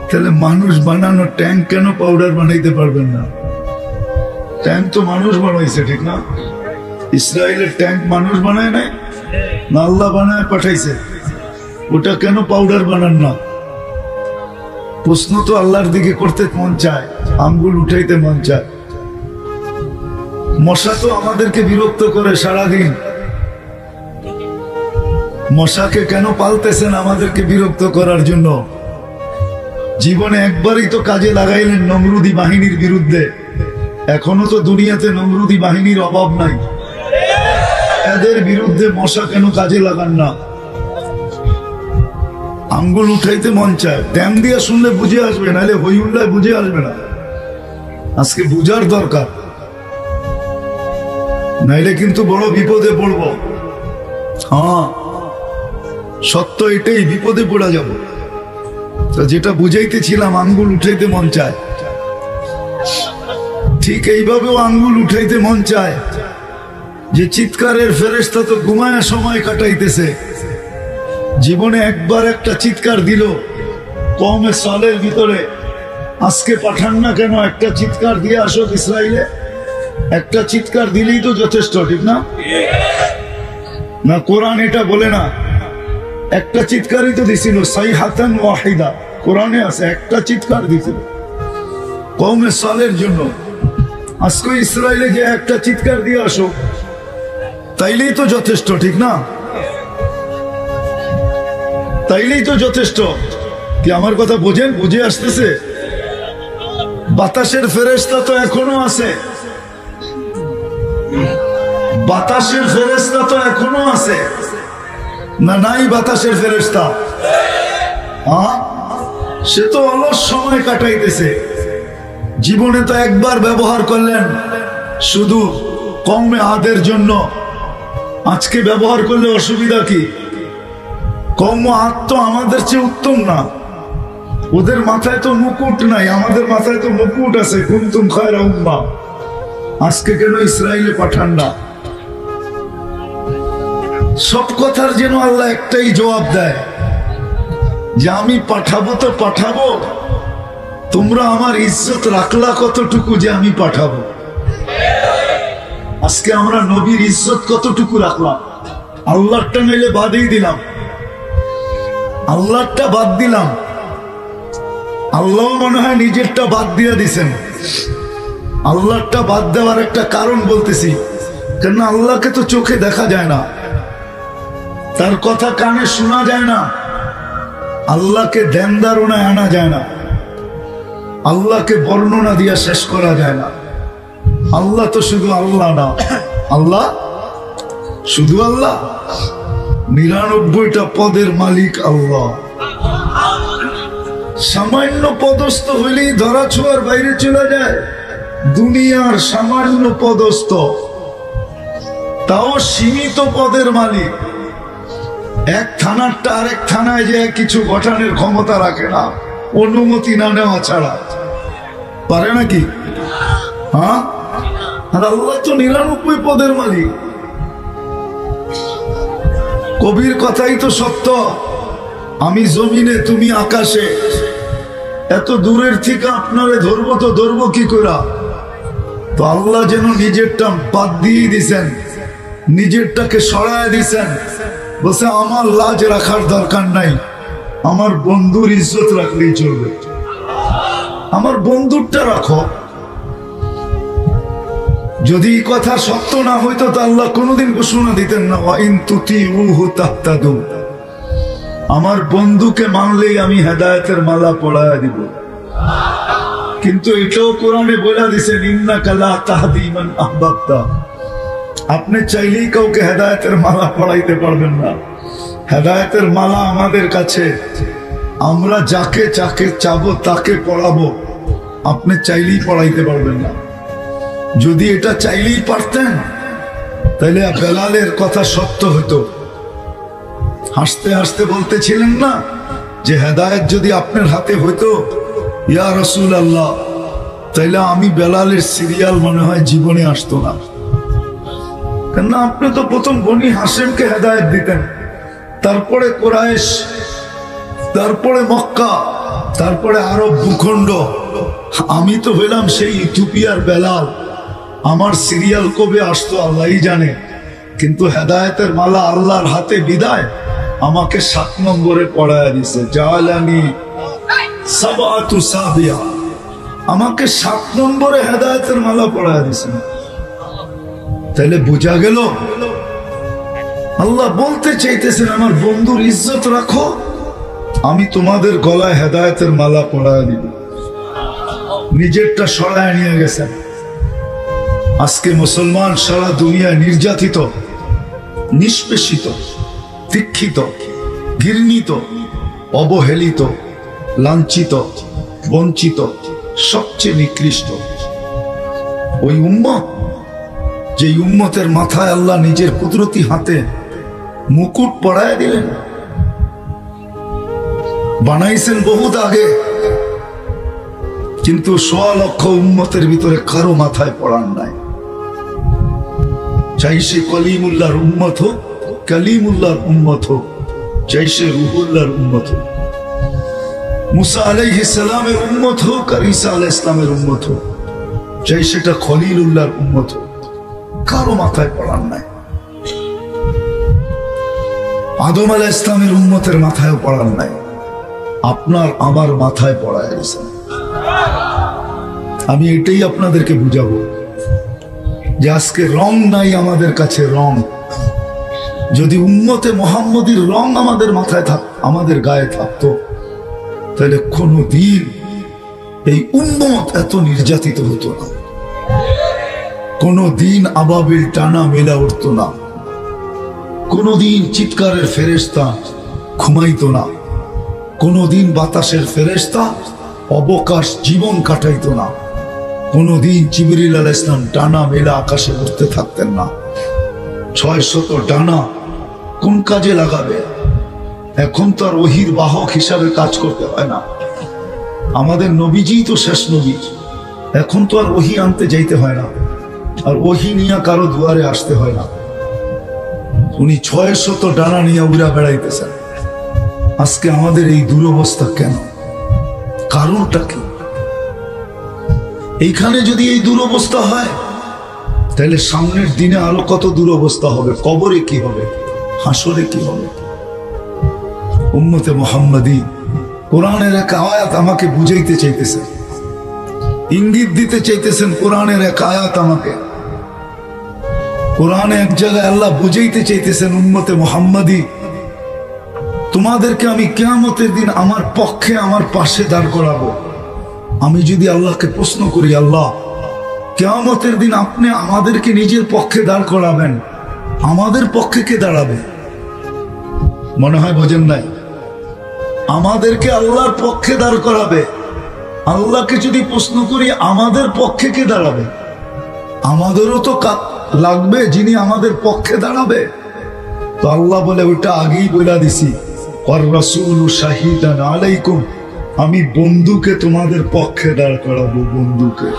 তাহলে মানুষ বানানো ট্যাঙ্ক কেন পাউডার বানাইতে পারবেন না? ট্যাঙ্ক তো মানুষ বানাইছে, ঠিক না? ইসরায়েলের ট্যাঙ্ক মানুষ বানায় নাই, না আল্লাহ বানায় পাঠাইছে? ওটা কেন পাউডার বানান না? প্রশ্ন তো আল্লাহর দিকে করতে মন চায়, আঙ্গুল উঠাইতে মন চায়। মশা তো আমাদেরকে বিরক্ত করে সারাদিন। মশাকে কেন পালতেছেন? আমাদেরকে বিরক্ত করার জন্য। জীবনে একবারই তো কাজে লাগাইলেন নমরুদি বাহিনীর বিরুদ্ধে। এখনো তো দুনিয়াতে নমরুদি বাহিনীর অভাব নাই। এদের বিরুদ্ধে মশা কেন কাজে লাগান না? আঙ্গুল উঠাইতে মন চায়। ধ্যান দিয়ে শুনলে বুঝে আসবে, নাহলে হই হুল্লায় বুঝে আসবে না। আজকে বুঝার দরকার, নাইলে কিন্তু বড় বিপদে পড়ব। হ্যাঁ, সত্য এটাই, বিপদে পড়া যাব। তো যেটা বুঝাইতেছিলাম, আঙ্গুল উঠাইতে মন চায়। ঠিক এইভাবেও আঙ্গুল উঠাইতে মন চায় যে চিৎকারের ফেরেশতা তো ঘুমায়া সময় কাটাইতেছে। জীবনে একবার একটা চিৎকার দিল কওমে সালের ভিতরে, আজকে পাঠান না কেন? একটা চিৎকার দিয়ে আসো ইসরাইলে। একটা চিৎকার দিলেই তো যথেষ্ট, ঠিক না? না, কোরআন এটা বলে না। একটা চিৎকারই তো দিছিল, সাইহাতান ওয়াহিদা, কোরআনে আছে। একটা চিৎকার দিছিল কওমে সালের জন্য। আজকে ইসরাইলে যে একটা চিৎকার দিয়ে আসো, তাইলেই তো যথেষ্ট, ঠিক না? তাইলেই তো যথেষ্ট। কি আমার কথা বোঝেন? বুঝে আসতেছে? বাতাসের ফেরেশতা তো এখনো আছে। বাতাসের ফেরেশতা তো এখনো আছে না? নাই বাতাসের ফেরেশতা? সে তো অলস সময় কাটাইতেছে। জীবনে তো একবার ব্যবহার করলেন শুধু কওমে আদের জন্য। আজকে ব্যবহার করলে অসুবিধা কি? কওমে আদ তো আমাদের চেয়ে উত্তম না। ওদের মাথায় তো মুকুট নাই, আমাদের মাথায় তো মুকুট আছে। কুনতুম খায়রা উম্মাহ। আজকে কেন ইসরাইলে পাঠান না? সব কথার যেন আল্লাহ একটাই জবাব দেয় যে আমি পাঠাবো তো পাঠাবো, তোমরা আমার ইজ্জত রাখলা কতটুকু যে আমি পাঠাবো। আজকে আমরা নবীর ইজ্জত কতটুকু রাখলাম? আল্লাহটা নাইলে বাদই দিলাম, আল্লাহটা বাদ দিলাম। আল্লাহ মনে হয় নিজেরটা বাদ দিয়ে দিছেন। আল্লাহটা বাদ দেওয়ার একটা কারণ বলতেছি, কেন আল্লাহকে তো চোখে দেখা যায় না, তার কথা কানে শোনা যায় না, আল্লাহকে ধ্যান ধারণায় আনা যায় না, আল্লাহকে বর্ণনা দিয়া শেষ করা যায় না। আল্লাহ তো শুধু আল্লাহ না, আল্লাহ শুধু আল্লাহ। 99টা পদের মালিক আল্লাহ। সামান্য পদস্থ হইলেই ধরা ছোঁয়ার বাইরে চলে যায়। দুনিয়ার সামান্য পদস্থ, তাও সীমিত পদের মালিক। এক থানারটা আরেক থানায় যে কিছু গঠনের ক্ষমতা রাখে না, অনুমতি না নেওয়া ছাড়া। পারে নাকি? হ্যাঁ, আর আল্লাহ তো 99 পদের মালিক। কবির কথাই তো সত্য, আমি জমিনে তুমি আকাশে। এত দূরের থেকে আপনারে ধরবো তো ধরবো কি করে? তো আল্লাহ যেন নিজেরটা বাদ দিয়ে দিছেন, নিজেরটাকে সরায় দিছেন। বলছে আমার লাজ রাখার দরকার নাই, আমার বন্ধুর ইজ্জত রাখলেই চলবে। আমার বন্ধুরটা রাখো। যদি এই কথা সত্য না হইতো তো আল্লাহ কোনোদিন ঘোষণা দিতেন না, ওয়াইন তুতিউহু তাহতাদু। আমার বন্ধুকে মানলেই আমি হেদায়েতের মালা পড়ায়া দিব। কিন্তু এটাও কোরআনে বলে দিয়েছেন, ইন্নাকা লা তাহদি মান আহবাবতা। আপনি চাইলেই কাউকে হেদায়েতের মালা পড়াইতে পারবেন না। হেদায়েতের মালা আমাদের কাছে, আমরা যাকে যাকে চাবো তাকে পড়াবো। আপনি চাইলেই পড়াইতে পারবেন না। যদি এটা চাইলেই পারতেন তাহলে বেলালের কথা সত্য হতো। হাসতে হাসতে বলতেছিলেন না যে হেদায়েত যদি আপনার হাতে হইতো ইয়া রাসূলুল্লাহ, তাইলে আমি বেলালের সিরিয়াল মনে হয় জীবনে আসতো না। কেন আপনি তো প্রথম বনি হাশেমকে হেদায়েত দিতেন, তারপরে কুরাইশ, তারপরে মক্কা, তারপরে আরব ভূখণ্ড। আমি তো হইলাম সেই ইথিওপিয়ার বেলাল। আমার সিরিয়াল কবে আসতো আল্লাহই জানে। কিন্তু হেদায়েতের মালা আল্লাহর হাতে বিদায় আমাকে 7 নম্বরে পড়ায় দিছে। জালানি সাবাতু সাবিয়া, আমাকে 7 নম্বরে হেদায়েতের মালা পরায় দিয়েছেন। তাহলে বোঝা গেল আল্লাহ বলতে চাইতেছেন আমার বন্ধুর ইজ্জত রাখো, আমি তোমাদের গলায় হেদায়েতের মালা পরায় দিব। নিজেরটা সরায় নিয়ে গেছেন। আজকে মুসলমান সারা দুনিয়ায় নির্যাতিত, নিষ্পেষিত, দীক্ষিত, ঘৃণিত, অবহেলিত, লাঞ্ছিত, বঞ্চিত, সবচেয়ে নিকৃষ্ট ওই উম্মত, যে উম্মতের মাথায় আল্লাহ নিজের কুদরতি হাতে মুকুট পরায় দিলেন। বানাইছেন বহুত আগে, কিন্তু 1.25 লক্ষ উম্মতের ভিতরে কারো মাথায় পড়ান নাই। চাই সে কলিমুল্লাহর উম্মত হোক, কালিমুল্লাহর উম্মত হোক, চাই সে রুহুল্লাহর উম্মত হোক, মুসা আলাইহিস সালামের উম্মত হোক আর ঈসা আলাইহিস সালামের উম্মত হোক, চাই সেটা খলিলুল্লাহর উম্মত হোক, কারো মাথায় পড়ান নাই। আদম আলাইহিস সালামের উম্মতের মাথায়ও পড়ান নাই, আপনার আমার মাথায় পড়ায় গেছে। আমি এটাই আপনাদেরকে বুঝাবো যে আজকে রং নাই আমাদের কাছে। রং যদি উম্মতে মুহাম্মদীর রং আমাদের মাথায় আমাদের গায়ে থাকতো, তাহলে কোনদিন এই উম্মত এত নির্যাতিত হতো না, কোনদিন আবাবিল টানা মেলা উঠতো না, কোনদিন চিৎকারের ফেরেশতা ঘুমাইতো না, কোনদিন বাতাসের ফেরেশতা অবকাশ জীবন কাটাইতো না, কোনদিন জিবরিল আলাইহিস সালাম ডানা মেলা আকাশে উঠতে থাকতেন না। 600 ডানা কোন কাজে লাগাবে? এখন তো আর ওহির বাহক হিসাবে কাজ করতে হয় না। আমাদের নবীজি তো শেষ নবী, এখন তো আর ওহি আনতে যাইতে হয় না, আর ওহি নিয়ে কারো দুয়ারে আসতে হয় না। উনি 600 ডানা নিয়ে উড়া বেড়াইতেছেন। আজকে আমাদের এই দুরবস্থা কেন? কারণটা কি? এইখানে যদি এই দুরবস্থা হয়, তাহলে সামনের দিনে আরো কত দুরবস্থা হবে। কবরে কি হবে, হাসরে কি হবে? উম্মতে মুহাম্মাদী কোরআনের এক আয়াত আমাকে বুঝাইতে চাইতেছে, ইঙ্গিত দিতে চাইতেছেন। কোরআনের এক আয়াত আমাকে, কোরআনে এক জায়গায় আল্লাহ বুঝাইতে চাইতেছেন, উম্মতে মুহাম্মাদী তোমাদেরকে আমি কিয়ামতের দিন আমার পক্ষে আমার পাশে দাঁড় করাবো। আমি যদি আল্লাহকে প্রশ্ন করি, আল্লাহ কিয়ামতের দিন আপনি আমাদেরকে নিজের পক্ষে দাঁড় করাবেন, আমাদের পক্ষে কে দাঁড়াবে? মনে হয় বোঝেন নাই? আমাদেরকে আল্লাহর পক্ষে দাঁড় করাবে। আল্লাহকে যদি প্রশ্ন করি আমাদের পক্ষে কে দাঁড়াবে? আমাদেরও তো লাগবে যিনি আমাদের পক্ষে দাঁড়াবে। তো আল্লাহ বলে ওইটা আগেই বলে দিছি, ওয়ার রাসূলু শাহিদান আলাইকুম, আমি বন্ধুকে তোমাদের পক্ষে দাঁড় করাবো। বন্ধুকে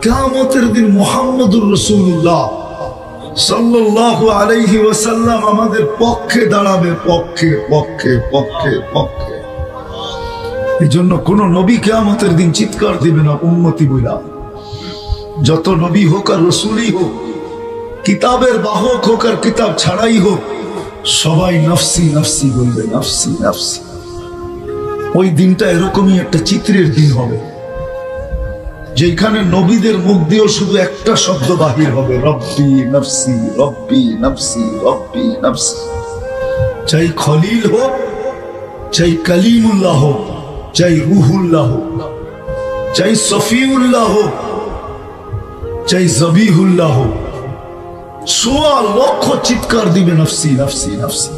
কিয়ামতের দিন মুহাম্মদুর রাসূলুল্লাহ সাল্লাল্লাহু আলাইহি ওয়াসাল্লাম আমাদের পক্ষে দাঁড়াবে। পক্ষে পক্ষে পক্ষে পক্ষে। এই জন্য কোন নবী কিয়ামতের দিন চিৎকার দিবে না উম্মতি বইলা। যত নবী হোক আর রাসূলই হোক, কিতাবের বাহক হোক আর কিতাব ছাড়াই হোক, সবাই নফসি নফসি বলবে, নফসি নফসি। ওই দিনটা এরকমই একটা চিত্রের দিন হবে, যেখানে নবীদের মুখ দিয়েও শুধু একটা শব্দ বাহির হবে, রব্বি নফসি রব্বি নফসি রব্বি নফসি। চাই খলিল হোক, চাই কালিমুল্লাহ হোক, চাই রুহুল্লাহ হোক, চাই সফিউল্লাহ হোক, চাই জবিহুল্লাহ হোক, 1.25 লক্ষ চিৎকার দিবে নফসি নফসি নফসি।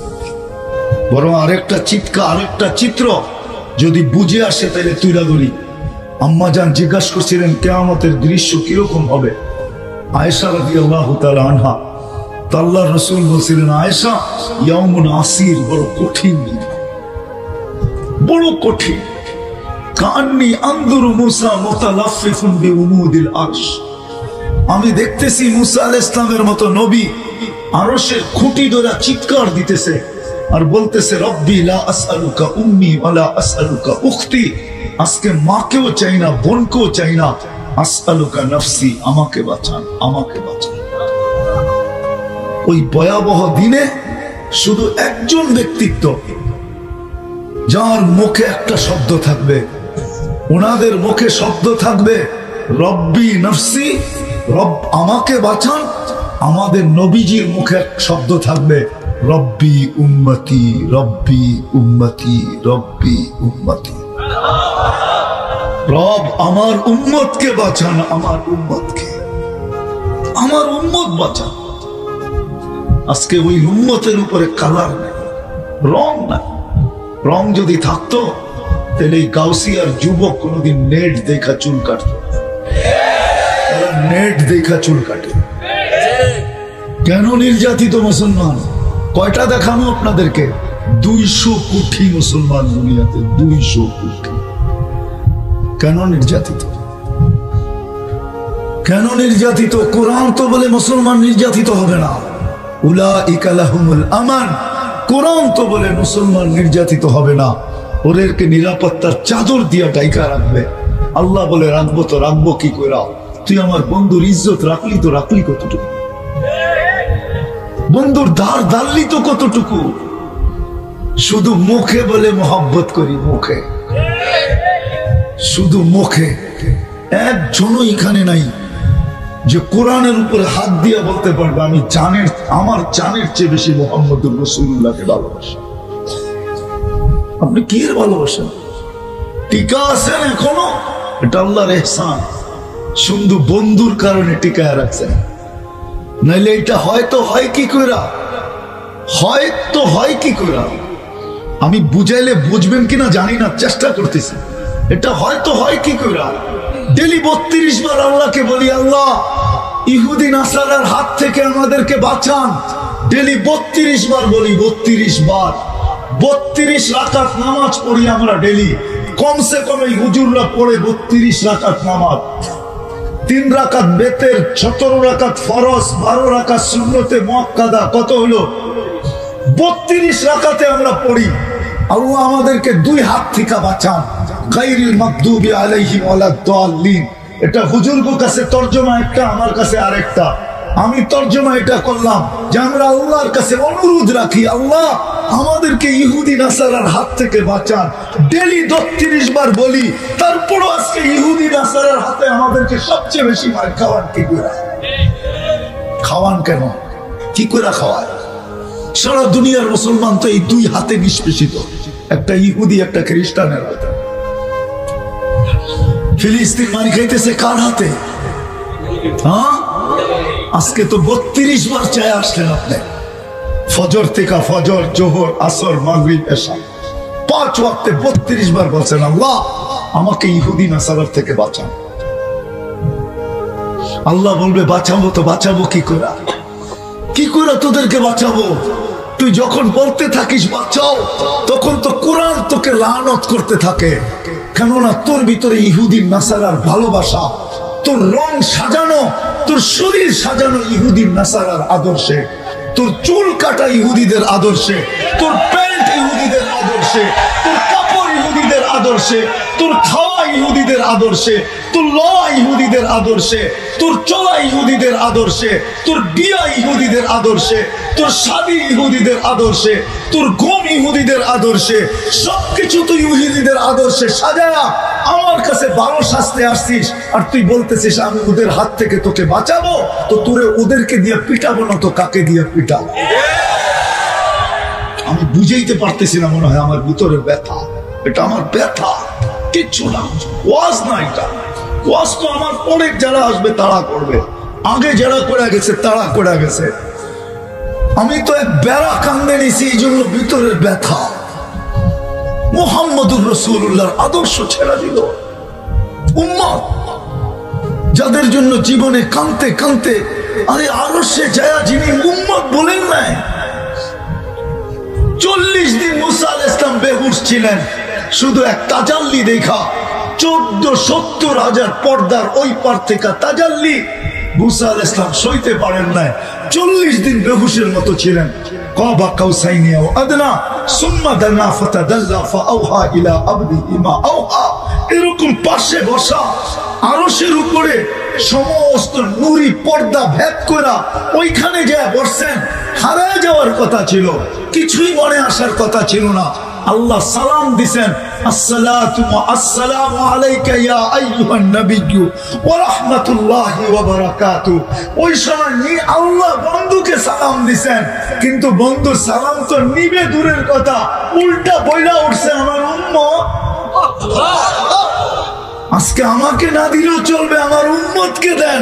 বরং আরেকটা চিৎকার, আরেকটা চিত্র যদি বুঝে আসে তাহলে তুইলা ধরি। আম্মা জান জিজ্ঞাসা করছিলেন কিয়ামতের দৃশ্য কিরকম হবে। আয়েশা রাদিয়াল্লাহু তাআলা আনহা, তো আল্লাহর রাসূল বলছিলেন, আয়েশা ইয়াউমুন আসির, বড় কঠিন দিন, বড় কঠিন। কান্নি আনজুরু মুসা মুতালাফফিফুন বিউমুদিল আরশ, আমি দেখতেছি মুসা আলাইহিস সালামের মতো নবী আরশের খুঁটি ধরে চিৎকার দিতেছে আর বলতেছে, রব্বি লা আসআলুকা উম্মি ওয়ালা আসআলুকা উখতি, আজকে মাকেও চাই না, বোনকেও চাই না, আসআলুকা নফসি, আমাকে বাঁচান, আমাকে বাঁচান। ওই ভয়াবহ দিনে শুধু একজন ব্যক্তিত্ব, যার মুখে একটা শব্দ থাকবে, ওনাদের মুখে শব্দ থাকবে রব্বি নফসি, রব আমাকে বাঁচান। আমাদের নবীজির মুখে শব্দ থাকবে রব্বি উম্মতি, রব্বি উম্মতি, রব্বি উম্মতি। রব আমার উম্মতকে বাঁচান, আমার উম্মতকে, আমার উম্মত বাঁচান। আজকে ওই উম্মতের উপরে কালার নেই, রং নাই। রং যদি থাকতো তাহলে এই গাউসিয়ার যুবক কোনোদিন নেট দেখা চুল কাটত, নেট দেখা চুল কাটে। কেন নির্যাতিত মুসলমান? কয়টা দেখানো আপনাদেরকে? 200 কোটি মুসলমান দুনিয়াতে, 200 কোটি। কেন নির্যাতিত? কেন নির্যাতিত? কোরআন তো বলে মুসলমান নির্যাতিত হবে না। উলাইকা লাহুমুল আমান, কোরআন তো বলে মুসলমান নির্যাতিত হবে না, ওদেরকে নিরাপত্তার চাদর দিয়া ডাইকা রাখবে। আল্লাহ বলে রাখবো তো রাখবো কি করে? তুই আমার বন্ধুর ইজ্জত রাখলি তো রাখলি কতটুকু? বন্ধুর ধার ধারলি তো কতটুকু? শুধু মুখে বলে মোহাব্বত করি, মুখে, শুধু মুখে। একজনও এখানে নাই যে কোরআনের উপরে হাত দিয়ে বলতে পারবে আমি জানের, আমার জানের চেয়ে বেশি মুহাম্মদুর রাসূলুল্লাহকে ভালোবাসি। আপনি কি এর ভালোবাসেন? টিকা আছেন এখনো, এটা আল্লাহর ইহসান। শুধু বন্ধুর কারণে টিকায় রাখছেন, নাইলে এটা হয়তো হয় কি কইরা, হয়তো হয় কি কইরা। আমি বুঝাইলে বুঝবেন কিনা জানি না, চেষ্টা করতেছি। এটা হয়তো হয় কি কইরা। ডেলি 32 বার আল্লাহকে বলি, আল্লাহ ইহুদি নাসারার হাত থেকে আমাদেরকে বাঁচান। ডেলি 32 বার বলি, 32 বার। 32 রাকাত নামাজ পড়ি আমরা ডেলি, কমসে কম এই হুজুররা পড়ে 32 রাকাত নামাজ। 3 রাকাত বেতের, 17 রাকাত ফরজ, 12 রাকাত সুন্নতে মুআক্কাদা। কত হলো? 32 রাকাতে আমরা পড়ি। আল্লাহ আমাদেরকে 2 হাত থেকে বাঁচান। গায়রিল মাগদুবি আলাইহিম ওয়ালাদ-দাল্লিন, এটা হুজুরদের কাছে তরজমা একটা, আমার কাছে আরেকটা। আমি তরজমা এটা করলাম যে আমরা আল্লাহর কাছে অনুরোধ রাখি, আল্লাহ আমাদেরকে ইহুদি নাসারার হাত থেকে বাঁচান। ডেলি 32 বার বলি, তারপরও আজকে ইহুদি নাসারার হাতে আমাদেরকে সবচেয়ে বেশি মার খাওয়ান কি করে? খাওয়ান কেন? কি করে খাওয়ায়? সারা দুনিয়ার মুসলমান তো এই 2 হাতে নিষ্পেষিত, একটা ইহুদি একটা খ্রিস্টানের হাতে। ফিলিস্তিন মারি খাইতেছে কার হাতে? হ্যাঁ, আজকে তো 32 বার চায় আসলেন আপনি। ফজর থেকে ফজর, জোহর, আসর, মাগরিব, এশা 5 ওয়াক্তে 32 বার বলছেন, আল্লাহ আমাকে ইহুদি নাসারার থেকে বাঁচান। আল্লাহ বলবে বাঁচাবো তো বাঁচাবো কি করে? কি করে তোদেরকে বাঁচাবো? তুই যখন বলতে থাকিস বাঁচাও, তখন তো কোরআন তোকে লানত করতে থাকে। কেননা তোর ভিতরে ইহুদি নাসারার ভালোবাসা, তোর রং সাজানো, তোর শরীর সাজানো ইহুদি নাসারার আদর্শে, তোর চুল কাটা ইহুদিদের আদর্শে, তোর প্যান্ট ইহুদিদের আদর্শে, তোর কাপড় ইহুদিদের আদর্শে, তোর খাওয়া ইহুদিদের আদর্শে, তোর লড়া ইহুদিদের আদর্শে, তোর চলা ইহুদিদের আদর্শে, তোর বিয়া ইহুদিদের আদর্শে, তোর শাদী ইহুদিদের আদর্শে, তোর ঘুম ইহুদিদের আদর্শে, সবকিছু তুই ইহুদিদের আদর্শে সাজায়া আমার কাছে 12 শাস্তে আসছিস। আর তুই বলতেছিস আমি ওদের হাত থেকে তোকে বাঁচাবো, তো তোরে ওদেরকে দিয়ে পিটাবো না তো কাকে দিয়ে পিটাবো? আমি বুঝাইতে পারতেছি না, মনে হয় আমার ভিতরের ব্যথা। এটা আমার ব্যথা, কিচ্ছু না, ওয়াজ না। এটা ওয়াজ তো আমার পরে যারা আসবে তারা করবে, আগে যারা করে গেছে তারা করে গেছে। আমি তো এক বেড়া কান্দে নিছি, এই জন্য ভিতরের ব্যথা। মুহাম্মদুর রাসূলুল্লাহর আদর্শ ছেড়ে দিল উম্মত, যাদের জন্য জীবনে কাঁদতে কাঁদতে, আরে আরশে যায় যিনি উম্মত বলেন নাই। 40 দিন মুসা আলাইহিস সালাম বেহুশ ছিলেন, শুধু এক তাজাল্লি দেখা। 14,70,000 পর্দার ওই পার থেকে তাজাল্লি মুসা আলাইহিস সালাম সইতে পারেন নাই। 40 দিন বেহুশের মতো ছিলেন। কাবা কাউসাইনি আও আদনা সুম্মা দানা ফাতাদাল্লা ফাআওহা ইলা আবদিহি মা আওহা। এরকম পাশে বসা, আরশের উপরে সমস্ত নূরি পর্দা ভেদ করা, ওইখানে যা বসছেন। হারায় যাওয়ার কথা ছিল, কিছুই মনে আসার কথা ছিল না। আল্লাহ সালাম দিবেন, আসসালাতু ওয়া আসসালামু আলাইকা ইয়া আইয়ুহান নাবিয়্যু ওয়া রাহমাতুল্লাহি ওয়া বারাকাতুহু। ওই সময় আল্লাহ বন্ধুকে সালাম দিবেন, কিন্তু বন্ধুর সালাম তো নিবে দূরের কথা, উল্টা বইলা উঠছে আমার উম্মত। আজকে আমাকে না দিলেও চলবে, আমার উম্মতকে দেন।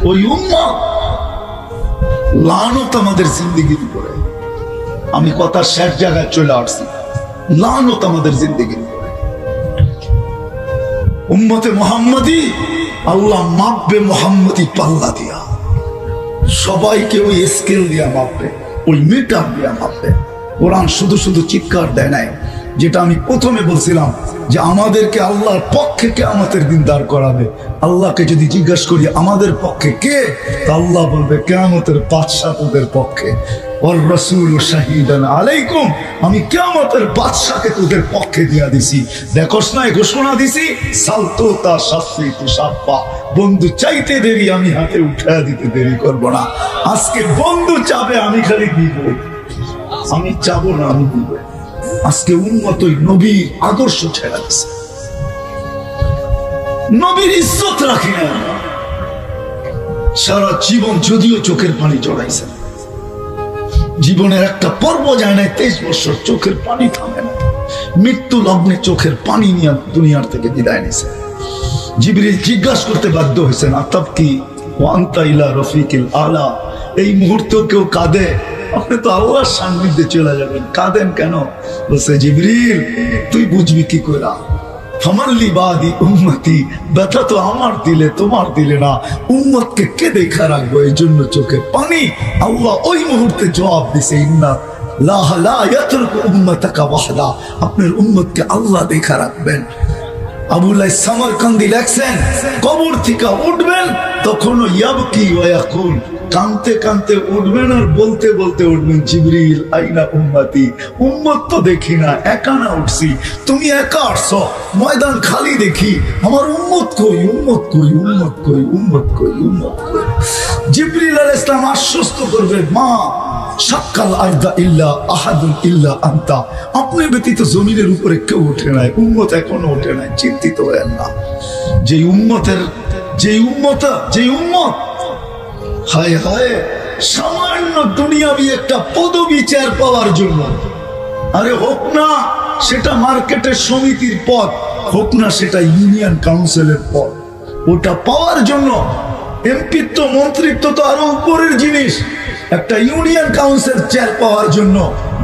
ওই উম্মত লানত আমাদের জিন্দেগির উপরে। আমি কথা শেষ জায়গায় চলে আসছি, লানত আমাদের জিন্দেগির উপরে। উম্মতে মুহাম্মাদি আল্লাহ মাপবে মুহাম্মাদি পাল্লা দিয়া, সবাইকে ওই স্কেল দিয়া মাপবে, ওই মিটার দিয়া মাপবে। কোরআন শুধু শুধু চিৎকার দেয় নাই, যেটা আমি প্রথমে বলছিলাম যে আমাদেরকে আল্লাহর পক্ষে কিয়ামতের দিন দাঁড় করাবে। আল্লাহকে যদি জিজ্ঞাসা করি আমাদের পক্ষে কে, তা আল্লাহ বলবে কিয়ামতের বাদশা তোদের পক্ষে। ওর রাসূল শাহিদান আলাইকুম, আমি কিয়ামতের বাদশাকে তোদের পক্ষে দিয়া দিছি। দেখোস না ঘোষণা দিছি, সালতো তা শাস্তি তু সাপ্পা, বন্ধু চাইতে দেরি আমি হাতে উঠায় দিতে দেরি করব না। আজকে বন্ধু চাবে, আমি খালি দিব, আমি চাবো না, আমি দিব। আজকে উম্মত ওই নবীর আদর্শ ছেড়ে দিছে, নবীর ইজ্জত রাখি না। সারা জীবন যদিও চোখের পানি জড়াইছে, জীবনের একটা পর্ব যায় না, 23 বছর চোখের পানি থামে না। মৃত্যু লগ্নে চোখের পানি নিয়ে দুনিয়ার থেকে বিদায় নিছে। জিবরিল জিজ্ঞাসা করতে বাধ্য হয়েছেন, আতাবকি ওয়া আনতা ইলা রফিকিল আলা, এই মুহূর্তে কেউ কাঁদে, আপনি তো আল্লাহর সান্নিধ্যে চলে যাবেন, কাঁদেন কেন? বলছে জিবরিল তুই বুঝবি কি করে, ফামাল্লি বাদি উম্মতি, ব্যথা তো আমার দিলে তোমার দিলে না, উম্মতকে কে দেখা রাখবো, এই জন্য চোখে পানি। আল্লাহ ওই মুহূর্তে জবাব দিছে, ইন্না লাহ লা ইয়াতরুকু উম্মাতাকা ওয়াহদা, আপনার উম্মতকে আল্লাহ দেখা রাখবেন। আবুলাই সামারকান্দি লেখছেন, কবর থেকে উঠবেন তখনও ইয়াবকি ওয়া ইয়াকুল, কানতে কানতে উঠবেন আর বলতে বলতে উঠবেন, জিবরিল আইনা উম্মতি, উম্মত তো দেখি না, একা না উঠছি, তুমি একা আসছো, ময়দান খালি দেখি, আমার উম্মত কই, উম্মত কই, উম্মত কই, উম্মত কই, উম্মত কই। জিবরিল আলাইহিস সালাম আশ্বস্ত করবে, মা সাক্কাল আরদা ইল্লা আহাদুন ইল্লা আনতা, আপনি ব্যতীত জমিনের উপরে কেউ ওঠে নাই, উম্মত এখনো ওঠে নাই, চিন্তিত হয়েন না। যে উম্মত হায় হায় সামান্য দুনিয়াবি একটা পদবি চেয়ার পাওয়ার জন্য, আরে হোক না সেটা মার্কেটের সমিতির পদ, হোক না সেটা ইউনিয়ন কাউন্সিলের পদ, ওটা পাওয়ার জন্য এমপিত্ব মন্ত্রিত্ব তো আরো উপরের জিনিস। একটা ইউনিয়ন কাউন্সিল চেয়ার পাওয়ার জন্য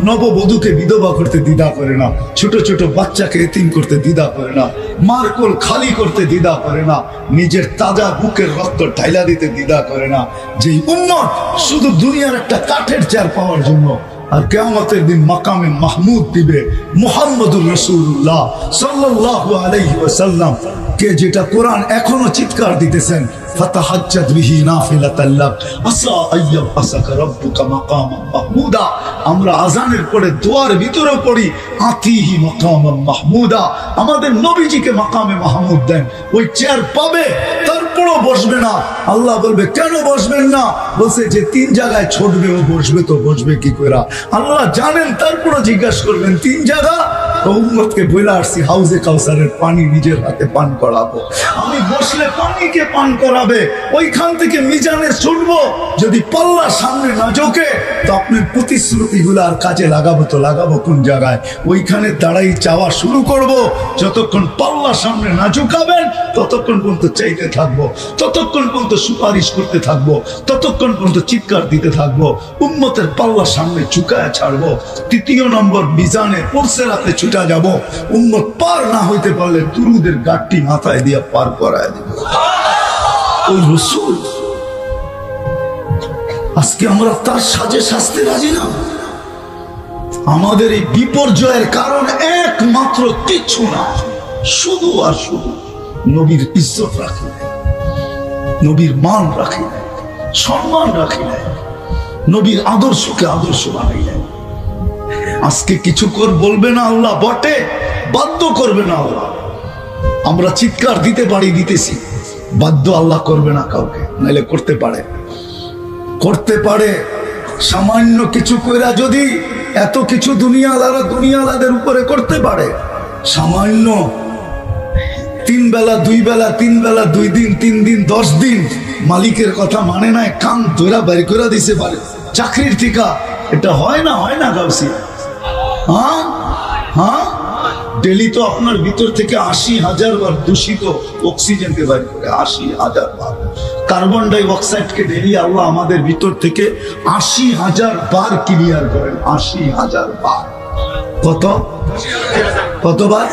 নববধূকে বিধবা করতে দ্বিধা করে না, ছোট ছোট বাচ্চাকে এতিম করতে দ্বিধা করে না, মার্কল খালি করতে দ্বিধা করে না, নিজের তাজা বুকের রক্ত ঢাইলা দিতে দ্বিধা করে না। যে উম্মত শুধু দুনিয়ার একটা কাঠের চেয়ার পাওয়ার জন্য আর কিয়ামতের দিন মাকামে মাহমুদ দিবে মুহাম্মদুর রাসূলুল্লাহ সাল্লাল্লাহু আলাইহি ওয়াসাল্লাম কে, যেটা কোরআন এখনো চিৎকার দিতেছেন, ফাতাহাজ্জাদ বিহি নাফিলাতাল লাক আসা আইয়াবআসাকা রাব্বুকা মাকামান মাহমুদা। আমরা আজানের পরে দোয়ার ভিতরে পড়ি, আতিহি মাকামান মাহমুদা, আমাদের নবীজিকে মাকামে মাহমুদ দেন। ওই চেয়ার পাবে, তারপরও বসবে না। আল্লাহ বলবে কেন বসবেন না? বলছে যে 3 জায়গায় ছুটবে, ও বসবে তো বসবে কি করে? আল্লাহ জানেন, তারপরও জিজ্ঞাসা করবেন 3 জায়গা। উম্মতকে বলে আসছি হাউজে কাউসারের পানি নিজের হাতে পান করাবো, আমি বসলে পানিকে পান করাবে, ওইখান থেকে মিজানে ছুটবো। যদি পাল্লা সামনে না ঝোঁকে তো আপনার প্রতিশ্রুতি গুলো আর কাজে লাগাবো, তো লাগাবো কোন জায়গায়? ওইখানে দাঁড়াই চাওয়া শুরু করব। যতক্ষণ পাল্লা সামনে না ঝুঁকাবেন ততক্ষণ পর্যন্ত চাইতে থাকবো, ততক্ষণ পর্যন্ত সুপারিশ করতে থাকবো, ততক্ষণ পর্যন্ত চিৎকার দিতে থাকবো। উম্মতের পাল্লা সামনে ঝুঁকায় ছাড়বো। 3 নম্বর মিজানে পড়ছে রাতে ছুটা যাব। উম্মত পার না হইতে পারলে দুরুদের গাঠটি মাথায় দিয়ে পার করায় দেব। ওই রাসূল, আজকে আমরা তার সাজে সাজতে রাজি না। আমাদের এই বিপর্যয়ের কারণ একমাত্র কিছু না, শুধু আর শুধু নবীর ইজ্জত রাখি নাই, নবীর মান রাখি নাই, সম্মান রাখি নাই, নবীর আদর্শকে আদর্শ বানাই নাই। আজকে কিছু বলবে না আল্লাহ, বটে বাধ্য করবে না আল্লাহ। আমরা চিৎকার দিতে পারি, দিতেছি, বাধ্য আল্লাহ করবে না কাউকে, নাইলে করতে পারে। সামান্য কিছু কইরা যদি এত কিছু দুনিয়ালাদের উপরে করতে পারে? সামান্য 3 বেলা 2 বেলা 3 বেলা 2 দিন 3 দিন 10 দিন মালিকের কথা মানে না, কান ধরা বের করে দিতে পারে চাকরির ঠিকা। এটা হয় না গাউসি? হ্যাঁ হ্যাঁ, ডেলি তো আপনার ভিতর থেকে 80,000 বার দূষিত অক্সিজেনকে বের করে, 80,000 বার। কার্বন ডাই অক্সাইডকে ডেলি আল্লাহ আমাদের ভিতর থেকে 80,000 বার ক্লিয়ার করেন, 80,000 বার। কতবার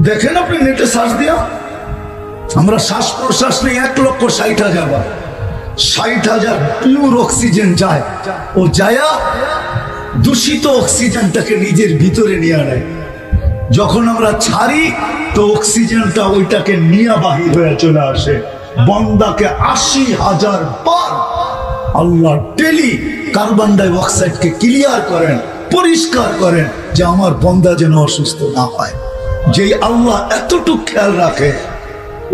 দেখেন আপনি নেটে সার্চ দিয়া? আমরা শ্বাস প্রশ্বাস নেই 1,60,000 বার, 60,000 পিওর অক্সিজেন যায়, ও যায়া দূষিত অক্সিজেনটাকে নিজের ভিতরে নিয়ে নেয়। যখন আমরা ছাড়ি তো অক্সিজেনটা ওইটাকে নিয়ে বাহির হয়ে চলে আসে। বন্দাকে 80,000 বার আল্লাহ ডেলি কার্বন ডাই অক্সাইডকে ক্লিয়ার করেন, পরিষ্কার করেন, যে আমার বন্দা যেন অসুস্থ না হয়। যে আল্লাহ এতটুকু খেয়াল রাখে,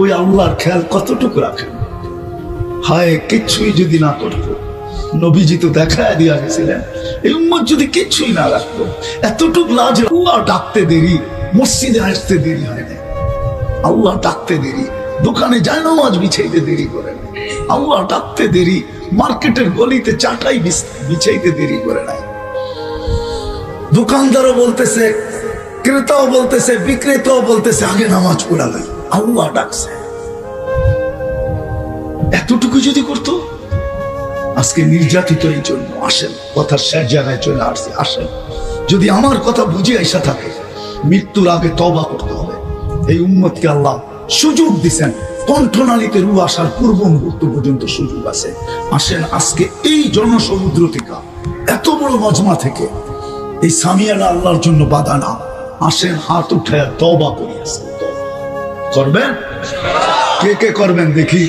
ওই আল্লাহর খেয়াল কতটুকু রাখেন? হায়, কিচ্ছুই যদি না করতো, নবীজি তো দেখায় দিয়া গেছিলেন, এই উম্মত যদি কিচ্ছুই না রাখতো, এতটুকু লাজ। আল্লাহ ডাকতে দেরি, মসজিদে আসতে দেরি হয় না, আল্লাহ ডাকতে দেরি, দোকানে যায় নামাজ বিছাইতে দেরি করে না, আল্লাহ ডাকতে দেরি, মার্কেটের গলিতে চাটাই বিছাইতে দেরি করে নাই। দোকানদারও বলতেছে, ক্রেতাও বলতেছে, বিক্রেতাও বলতেছে, আগে নামাজ পড়া নাই, আল্লাহ ডাকছে। এতটুকু যদি করতো। আজকে নির্যাতিত এই জন্য। আসেন, কথার শেষ জায়গায় চলে আসছি, আসেন, যদি আমার কথা বুঝে আইসা থাকে, মৃত্যুর আগে তওবা করতে হবে। এই উম্মতকে আল্লাহ সুযোগ দিচ্ছেন, কণ্ঠনালীতে রূহ আসার পূর্ব মুহূর্ত পর্যন্ত সুযোগ আছে। আসেন, আজকে এই জনসমুদ্র থেকে, এত বড় মজমা থেকে, এই সামিয়ানা আল্লাহর জন্য বাধা না। আসেন, হাত উঠায় তওবা করি। করবেন? কে কে করবেন দেখি?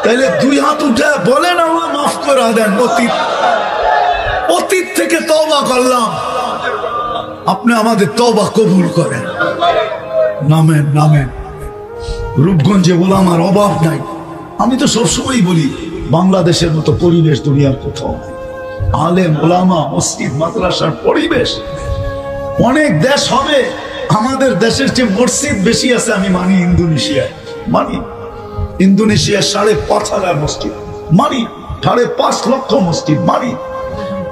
তাইলে 2 হাত উঠে বলেন, আল্লাহ মাফ করে দেন, অতীত থেকে তওবা করলাম, আপনি আমাদের তওবা কবুল করেন। নামেন। রূপগঞ্জে ওলামার অভাব নাই। আমি তো সবসময় বলি, বাংলাদেশের মতো পরিবেশ দুনিয়ার কোথাও নাই। আলেম ওলামা, মসজিদ মাদ্রাসার পরিবেশ। অনেক দেশ হবে, আমাদের দেশের চেয়ে মসজিদ বেশি আছে, আমি মানি। ইন্দোনেশিয়ায় মানি, ইন্দোনেশিয়ার 5,500 মসজিদ মানি, 5.5 লক্ষ মসজিদ মানি,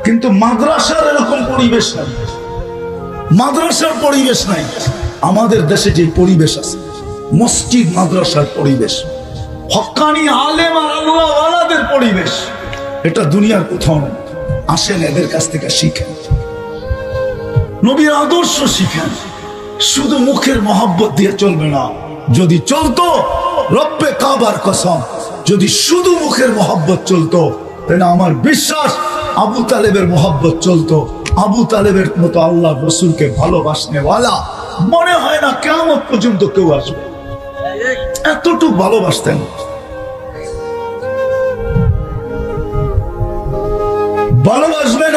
কিন্তু মাদ্রাসার এরকম পরিবেশ নাই, মাদ্রাসার পরিবেশ নাই। আমাদের দেশে যে পরিবেশ আছে, মসজিদ মাদ্রাসার পরিবেশ, হক্কানি আলেম আর আল্লাহওয়ালাদের পরিবেশ, এটা দুনিয়ার কোথাও নেই। আসেন, এদের কাছ থেকে শিখেন, নবীর আদর্শ শিখেন। শুধু মুখের মহব্বত দিয়ে চলবে না। যদি চলতো, রব্বে কাবার কসম, যদি শুধু মুখের মহব্বত চলতো, তাহলে আমার বিশ্বাস আবু তালেবের মহব্বত চলতো। আবু তালেবের মতো আল্লাহ রসুলকে ভালোবাসনেওয়ালা মনে হয় না কিয়ামত পর্যন্ত কেউ আসবে। এতটুকু ভালোবাসতেন। ভালোবাসবেন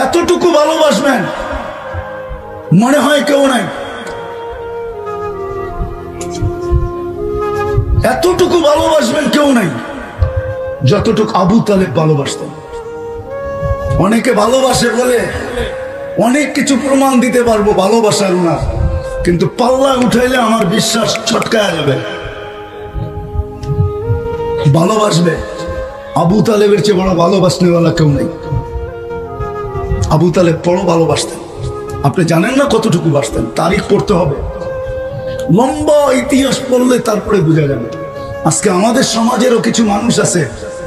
এতটুকু ভালোবাসবেন, মনে হয় কেউ নাই। এতটুকু ভালোবাসবেন, কেউ নাই যতটুকু আবু তালেব ভালোবাসতেন। অনেকে ভালোবাসে বলে অনেক কিছু প্রমাণ দিতে পারবো ভালোবাসার উনার, কিন্তু পাল্লা উঠাইলে আমার বিশ্বাস ছটকায় যাবে। ভালোবাসবে, আবু তালেবের চেয়ে বড় ভালোবাসনেওয়ালা কেউ নেই। আবু তালেব বড় ভালোবাসতেন। আপনি জানেন না কতটুকু বাসতেন, তারিখ পড়তে হবে, লম্বা ইতিহাস পড়লে তারপরে বোঝা যাবে। আজকে আমাদের সমাজেরও কিছু মানুষ আছে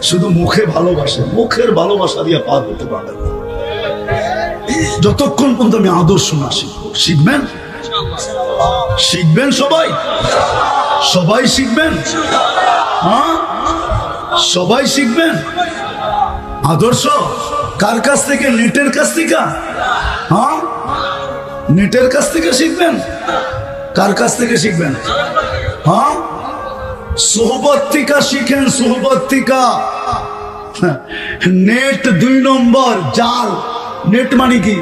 শুধু মুখে ভালোবাসে, মুখের ভালোবাসা দিয়ে পার হতে পারে না। যতক্ষণ পর্যন্ত আমি আদর্শ না শিখবো। শিখবেন সবাই শিখবেন, হ্যাঁ সবাই শিখবেন। আদর্শ কার কাছ থেকে? নেটের কাছ থেকে? হ্যাঁ, নেটের কাছ থেকে শিখবেন। কার কাছ থেকে শিখবেন? হ্যাঁ, সোহবত থেকে শিখেন, সোহবত থেকে। নেট 2 নম্বর জাল। নেট মানে কি?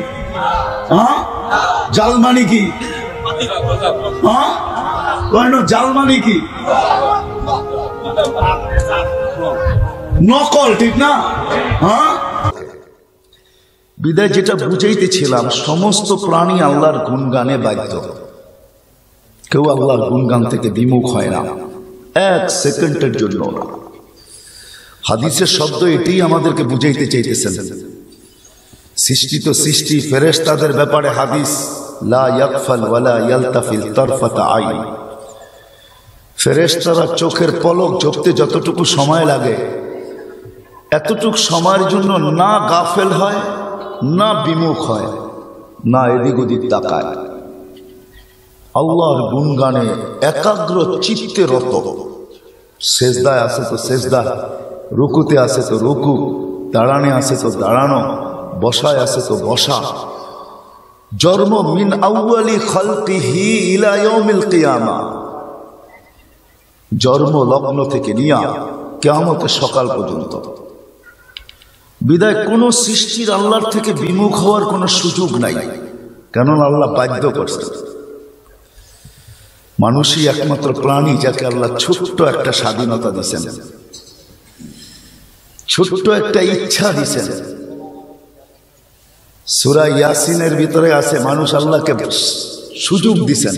হ্যাঁ, জাল মানে কি? হ্যাঁ, জাল মানে কি? নকল, ঠিক না? হ্যাঁ, বিদায় যেটা বুঝাইতেছিলাম, সমস্ত প্রাণী আল্লাহর গুণগানে বাধ্য। কেউ আল্লাহর গুণগান থেকে বিমুখ হয় না এক সেকেন্ডের জন্য। হাদিসের শব্দ এটাই আমাদেরকে বুঝাইতে চাইতেছেন। সৃষ্টি তো সৃষ্টি, ফেরেশতাদের ব্যাপারে হাদিস, লা ইয়াগফাল ওয়ালা ইয়ালতাফিল তারফাতা আইন। ফেরেশতারা চোখের পলক ঝপতে যতটুকু সময় লাগে, এতটুকু সময়ের জন্য না গাফেল হয়, না বিমুখ হয়, না এদিক ওদিক তাকায়। আল্লাহর গুণগানে একাগ্র চিত্তে রত। সেজদায় আছে তো সেজদা, রুকুতে আছে তো রুকু, দাঁড়ানে আছে তো দাঁড়ানো, বসায় আছে তো বসা। জন্ম মিন আউয়ালি খালকিহি ইলা ইয়াউমিল কিয়ামা, জন্ম লগ্ন থেকে নিয়া কিয়ামতের সকাল পর্যন্ত। বিদায় কোন সৃষ্টির আল্লাহর থেকে বিমুখ হওয়ার কোন সুযোগ নাই, কেননা আল্লাহ বাধ্য করছে। মানুষই একমাত্র প্রাণী যাকে আল্লাহ ছোট্ট একটা স্বাধীনতা দিয়েছেন, ছোট্ট একটা ইচ্ছা দিয়েছেন। সূরা ইয়াসিনের ভিতরে আছে, মানুষ আল্লাহকে সুযোগ দিয়েছেন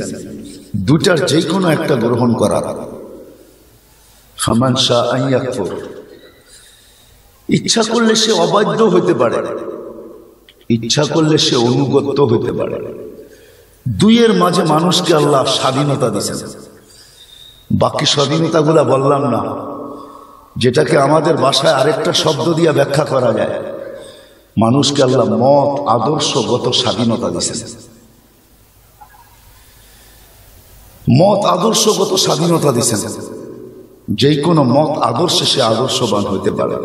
দুটার যে কোনো একটা গ্রহণ করার। ফামান শাআ আন ইয়াকফুর, ইচ্ছা করলে সে অবাধ্য হইতে পারে, ইচ্ছা করলে সে অনুগত হইতে পারে। দুইয়ের মাঝে মানুষকে আল্লাহ স্বাধীনতা দিয়েছেন। বাকি স্বাধীনতাগুলা বললাম না, যেটাকে আমাদের ভাষায় আরেকটা শব্দ দিয়ে ব্যাখ্যা করা যায়। মানুষকে আল্লাহ মত আদর্শগত স্বাধীনতা দিয়েছেন। মত আদর্শগত স্বাধীনতা দিয়েছেন, যে কোনো মত আদর্শে সে আদর্শবান হইতে পারে।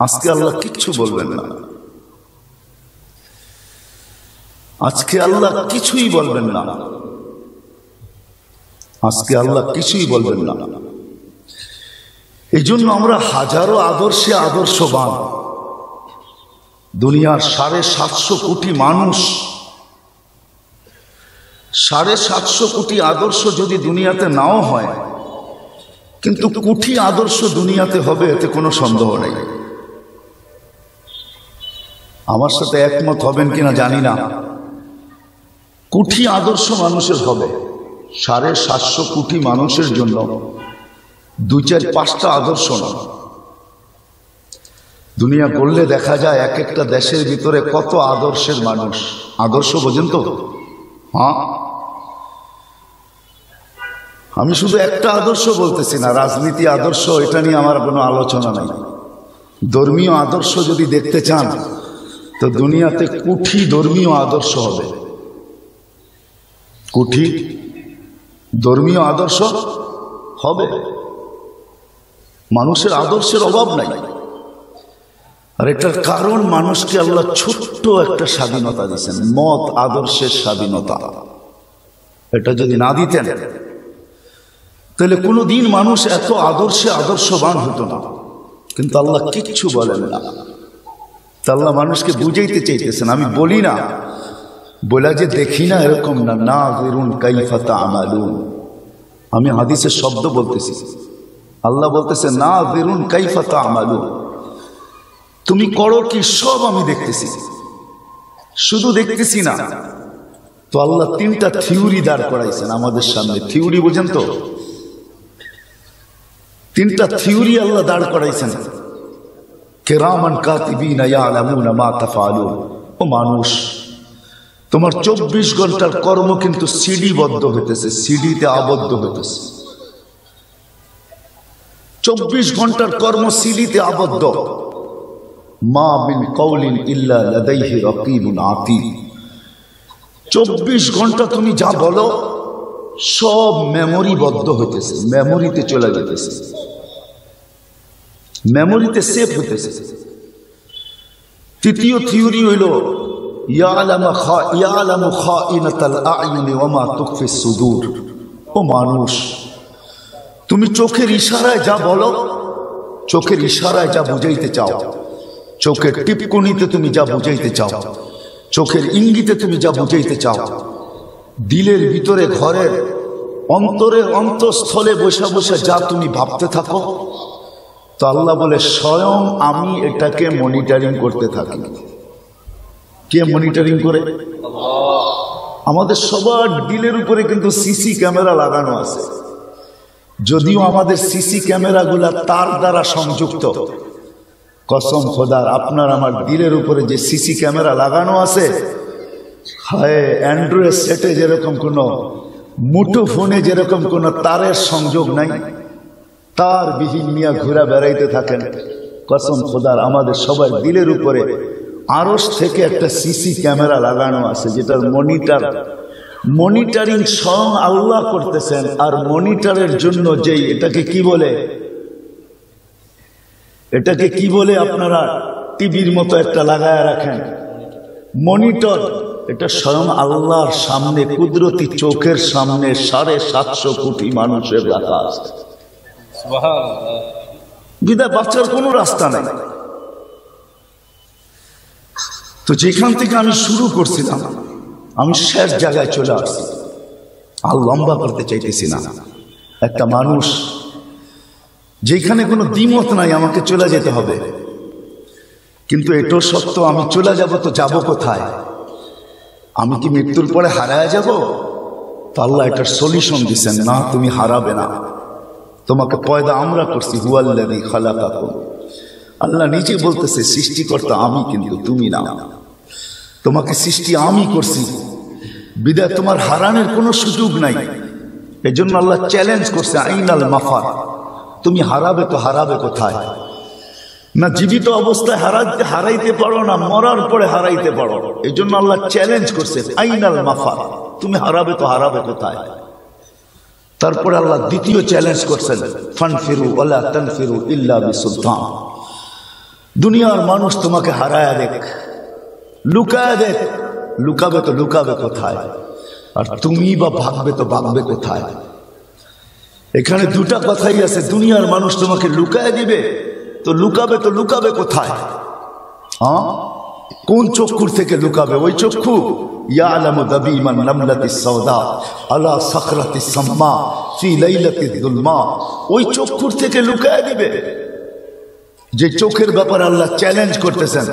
আজকে আল্লাহ কিচ্ছু বলবেন না, আজকে আল্লাহ কিছুই বলবেন না, আজকে আল্লাহ কিছুই বলবেন না। এই জন্য আমরা হাজারো আদর্শে আদর্শবান। দুনিয়ার 750 কোটি মানুষ, 750 কোটি আদর্শ যদি দুনিয়াতে নাও হয়, কিন্তু কোটি আদর্শ দুনিয়াতে হবে, এতে কোনো সন্দেহ নেই। আমার সাথে একমত হবেন কিনা জানি না। কোটি আদর্শ মানুষের হবে, 750 কোটি মানুষের জন্য 2-4-5টা আদর্শ না। দুনিয়া করলে দেখা যায় এক একটা দেশের ভিতরে কত আদর্শের মানুষ। আদর্শ বোঝেন তো? হ্যাঁ, আমি শুধু একটা আদর্শ বলতেছি না, রাজনীতি আদর্শ, এটা নিয়ে আমার কোনো আলোচনা নাই। ধর্মীয় আদর্শ যদি দেখতে চান তো দুনিয়াতে কোটি ধর্মীয় আদর্শ হবে, কোটি ধর্মীয় আদর্শ হবে। মানুষের আদর্শের অভাব নাই। আর এটার কারণ মানুষকে আল্লাহ ছোট্ট একটা স্বাধীনতা দিয়েছেন, মত আদর্শের স্বাধীনতা। এটা যদি না দিতেন তাহলে কোনোদিন মানুষ এত আদর্শে আদর্শবান হতো না। কিন্তু আল্লাহ কিচ্ছু বলেন না। আল্লাহ মানুষকে বুঝাইতে চাইতেছেন। আমি বলি না, বলা যে দেখি না এরকম না, নাযিরুন কাইফা তা'মালুন। আমি হাদিসের শব্দ বলতেছি। আল্লাহ বলতেছে নাযিরুন কাইফা তা'মালুন, তুমি করো কি সব আমি দেখতেছি। শুধু দেখতেছি না তো, আল্লাহ 3টা থিওরি দাঁড় করাইছেন আমাদের সামনে। থিওরি বোঝেন তো? 3টা থিওরি আল্লাহ দাঁড় করাইছেন। কিরামান কাতিবিনা ইয়ালামুনা মা তাফআলুন। ও মানুষ, তোমার 24 ঘন্টার কর্ম কিন্তু সিডিবদ্ধ হইতেছে, সিডিতে আবদ্ধ হইতেছে। 24 ঘন্টার কর্ম সিডিতে আবদ্ধ। মা মিন কাউলিন ইল্লা লাদাইহি রাকিবুন আতীদ। 24 ঘন্টা তুমি যা বলো সব মেমোরিবদ্ধ হইতেছে, মেমোরিতে চলে যেতেছে, মেমোরিতে সেভ হইতেছে। তৃতীয় থিওরি হইল ইয়ালামু খাইনাতাল আ'য়ুনি ওয়া মা তুখফিস সুদূর। ও মানুষ, তুমি চোখের ইশারায় যা বলো, চোখের ইশারায় যা বুঝাইতে চাও, চোখের টিপকুনিতে তুমি যা বুঝাইতে চাও, চোখের ইঙ্গিতে তুমি যা বুঝাইতে চাও, দিলের ভিতরে, ঘরের অন্তরের অন্তঃস্থলে বসে বসে যা তুমি ভাবতে থাকো, তো আল্লাহ বলে স্বয়ং আমি এটাকে মনিটরিং করতে থাকি। কে মনিটরিং করে? আমাদের সবার দিলের উপরে কিন্তু সিসি ক্যামেরা লাগানো আছে। যদিও আমাদের সিসি ক্যামেরাগুলা তার দ্বারা সংযুক্ত, কসম খোদার আপনার আমার দিলের উপরে যে সিসি ক্যামেরা লাগানো আছে, হায় অ্যান্ড্রয়েড সেটে যেরকম কোনো মুঠো ফোনে যেরকম কোনো তারের সংযোগ নাই, তার বিহীন নিয়ে ঘোরা বেড়াইতে থাকেন। কসম খোদার আমাদের সবার দিলের উপরে আরশ থেকে একটা সিসি ক্যামেরা লাগানো আছে, যেটার মনিটরিং স্বয়ং আল্লাহ করতেছেন। আর মনিটরের জন্য যেই এটাকে কি বলে আপনারা টিভির মতো একটা লাগায় রাখেন মনিটর, এটা স্বয়ং আল্লাহর সামনে কুদরতি চোখের সামনে 750 কোটি মানুষের রাখা আছে। বিদায় বাচ্চার কোনো রাস্তা নাই। তো যেখান থেকে আমি শুরু করছিলাম আমি শেষ জায়গায় চলে আসছি। আর লম্বা করতে চাইতেছি না। একটা মানুষ যেখানে কোনো দ্বিমত নাই, আমাকে চলে যেতে হবে, কিন্তু এটাও সত্য আমি চলে যাব, তো যাব কোথায়? আমি কি মৃত্যুর পরে হারায় যাব? তো আল্লাহ এটার সলিউশন দিচ্ছেন, না তুমি হারাবে না, তোমাকে পয়দা আমরা করছি, হুয়াল্লাযী খালাকাকুম। আল্লাহ নিজে বলতেছে সৃষ্টিকর্তা আমি, কিন্তু তুমি না। তোমাকে সৃষ্টি আমি করছি, বিদায় তোমার হারানোর কোনো সুযোগ নাই। এজন্য আল্লাহ চ্যালেঞ্জ করছে, আইনাল মাফার, তুমি হারাবে তো হারাবে কোথায়? না জীবিত অবস্থায় হারাইতে পারো, না মরার পরে হারাইতে পারো। এই জন্য আল্লাহ চ্যালেঞ্জ করছে, আইনাল মাফার, তুমি হারাবে তো হারাবে কোথায়? তারপরে আল্লাহ দ্বিতীয় চ্যালেঞ্জ করছেন, ফানফিরু ওয়ালা তানফিরু ইল্লা বিসুলতান। দুনিয়ার মানুষ তোমাকে হারায়া দেখ, লুকায় দেখ, লুকাবে তো লুকাবে কোথায়? আর তুমি বা ভাগবে তো ভাগবে কোথায়? এখানে দুটা কথাই আছে, দুনিয়ার মানুষ তোমাকে লুকায় দিবে, তো লুকাবে কোথায়? কোন চক্ষুর থেকে লুকাবে? ওই চক্ষু ইয়ালামু দাবিমান নামলাতিস সাওদা আলা সাখরাতিস সাম্মা ফি লাইলাতিদ দুলমা, ওই চক্ষুর থেকে লুকায় দিবে। যে চোখের ব্যাপারে আল্লাহ চ্যালেঞ্জ করতেছেন,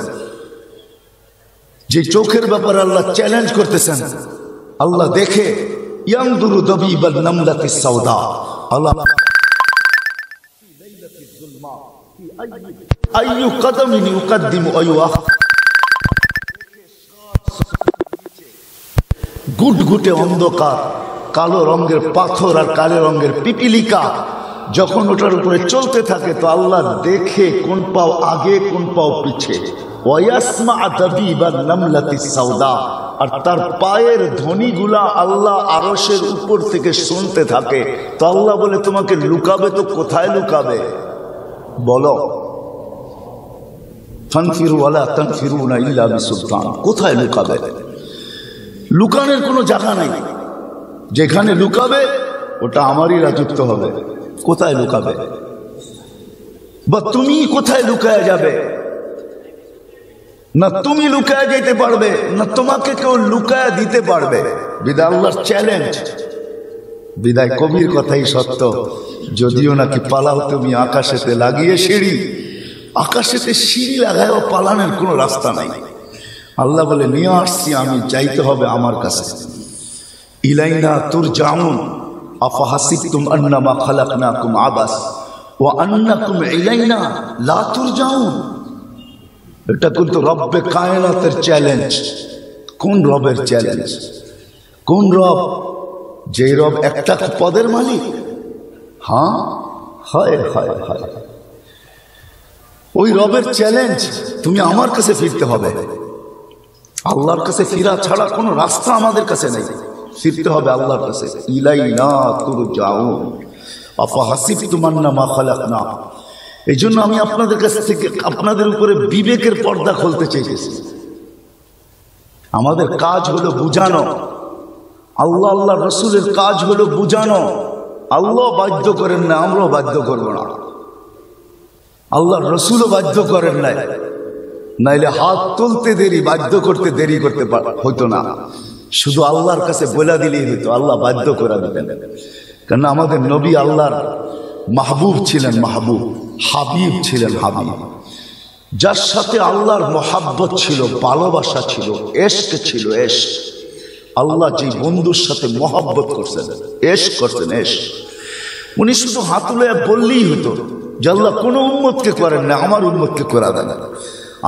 যে চোখের ব্যাপারে আল্লাহ চ্যালেঞ্জ করতেছেন, আল্লাহ দেখে ইয়ানদুরু দাবিবান নামলাতিস সাওদা আলা আইয়ু কদমিন ইউকদ্দিমু আইয়ুহ, গুটগুটে অন্ধকার, কালো রঙের পাথর আর কালো রঙের পিপিলিকা যখন ওটার উপরে চলতে থাকে, তো আল্লাহ দেখে কোন পাও আগে কোন পাও পিছে। ওয়াসমা দাবিবান নামলাতিস সাওদা, আর তার পায়ের ধ্বনিগুলা আল্লাহ আরশের উপর থেকে শুনতে থাকে। তো আল্লাহ বলে তোমাকে লুকাবে তো কোথায় লুকাবে বলো? ফানফিরু ওয়ালা তানফিরুনা ইল্লা বিসুলতান, কোথায় লুকাবে? লুকানোর কোনো জায়গা নাই। যেখানে লুকাবে ওটা আমারই রাজত্ব হবে। কোথায় লুকাবে? বা তুমি কোথায় লুকায় যাবে? না তুমি লুকায় যেতে পারবে, না তোমাকে কেউ লুকায় দিতে পারবে। বিদায় আল্লাহর চ্যালেঞ্জ, বিদায় কবির কথাই সত্য। যদিও নাকি পালাও তুমি আকাশেতে লাগিয়ে সিঁড়ি, আকাশেতে সিঁড়ি লাগায় পালানোর কোনো রাস্তা নাই। আল্লাহ বলে নিয়ে আসছি আমি, যাইতে হবে আমার কাছে। ইলাইনা তুরজাউন আফাহাসিবতুম আন্নামা খালাকনাকুম আবাস ওয়া আন্নাকুম ইলাইনা লা তুরজাউন। এটা কিন্তু রব্বে কায়নাতের চ্যালেঞ্জ। কোন রবের চ্যালেঞ্জ? কোন রব? যে রব একটা পদের মালিক। হ্যাঁ, হয় হয় হয়, ওই রবের চ্যালেঞ্জ। তুমি আমার কাছে ফিরতে হবে। আল্লাহর কাছে ফিরা ছাড়া কোনো রাস্তা আমাদের কাছে নেই, ফিরতে হবে আল্লাহর কাছে। ইলাইনা তুরজাউন আফাহাসিবতুম আন্নামা খালাকনা। এই জন্য আমি আপনাদের কাছ থেকে আপনাদের উপরে বিবেকের পর্দা খুলতে চাইতেছি। আমাদের কাজ হলো বুঝানো, আল্লাহ আল্লাহ রসুলের কাজ হলো বুঝানো। আল্লাহ বাধ্য করেন না, আমরাও বাধ্য করবো না। আল্লাহ রসুলও বাধ্য করেন নাই, নাইলে হাত তুলতে দেরি, বাধ্য করতে দেরি করতে হইতো না। শুধু আল্লাহর কাছে বলে দিলেই হইতো, আল্লাহ বাধ্য করে দিতেন। কেন আমাদের নবী আল্লাহর মাহবুব ছিলেন, মাহবুব। হাবিব ছিলেন, হাবিব, যার সাথে আল্লাহর মহাব্বত ছিল, ভালোবাসা ছিল, এশক ছিল, এশক। আল্লাহ যে বন্ধুর সাথে মহাব্বত করছেন, এশক করছেন, এশক। উনি শুধু হাত তুলে বললেই হতো যে আল্লাহ কোনো উম্মতকে করেন না, আমার উম্মতকে করা দেন।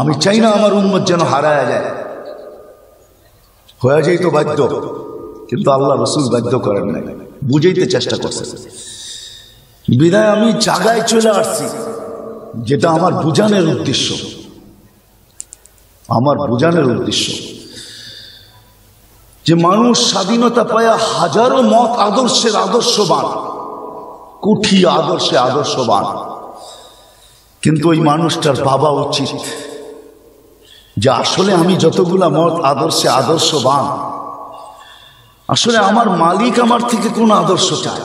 আমি চাই না আমার উম্মত যেন হারায় যায়, হয়ে যাই তো বাধ্য, কিন্তু আল্লাহ রসুল বাধ্য করেন নাই, বুঝাইতে চেষ্টা করছেন। বিদায় আমি জায়গায় চলে আসছি, যেটা আমার বুঝানোর উদ্দেশ্য, আমার বুঝানোর উদ্দেশ্য যে মানুষ স্বাধীনতা পায়া হাজারো মত আদর্শের আদর্শবান, কুঠি আদর্শে আদর্শবান, কিন্তু ওই মানুষটার ভাবা উচিত যে আসলে আমি যতগুলা মত আদর্শে আদর্শবান, আসলে আমার মালিক আমার থেকে কোন আদর্শ চায়,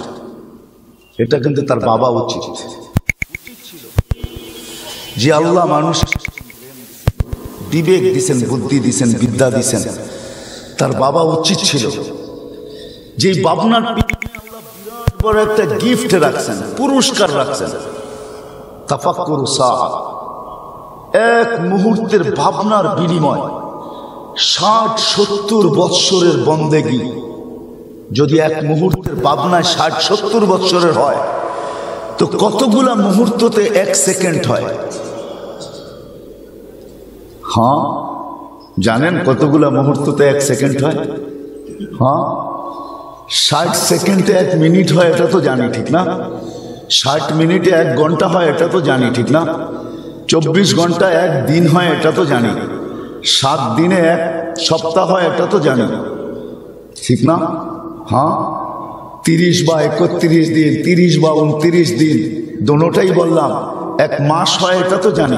এটা কিন্তু তার ভাবা উচিত। যে আল্লাহ মানুষ বিবেক দিছেন, বুদ্ধি দিছেন, বিদ্যা দিছেন, তার বাবা উচিত ছিল যে ভাবনার বড় একটা গিফট রাখছেন, পুরস্কার রাখছেন, তাফাক্কুরু সাআ, এক মুহূর্তের ভাবনার বিনিময় 60-70 বৎসরের বন্দেগী। যদি এক মুহূর্তের ভাবনায় 60-70 বৎসরের হয়, তো কতগুলা মুহূর্ততে 1 সেকেন্ড হয়? হ্যাঁ, জানেন কতগুলা মুহূর্ততে 1 সেকেন্ড হয়? হ্যাঁ, 60 সেকেন্ডে 1 মিনিট হয়, এটা তো জানি, ঠিক না? 60 মিনিটে 1 ঘন্টা হয়, এটা তো জানি, ঠিক না? 24 ঘন্টা 1 দিন হয়, এটা তো জানি। 7 দিনে 1 সপ্তাহ হয়, এটা তো জানি, ঠিক না? হ্যাঁ, 30 বা 31 দিন, 30 বা 29 দিন, দোনোটাই বললাম, 1 মাস হয়, এটা তো জানি।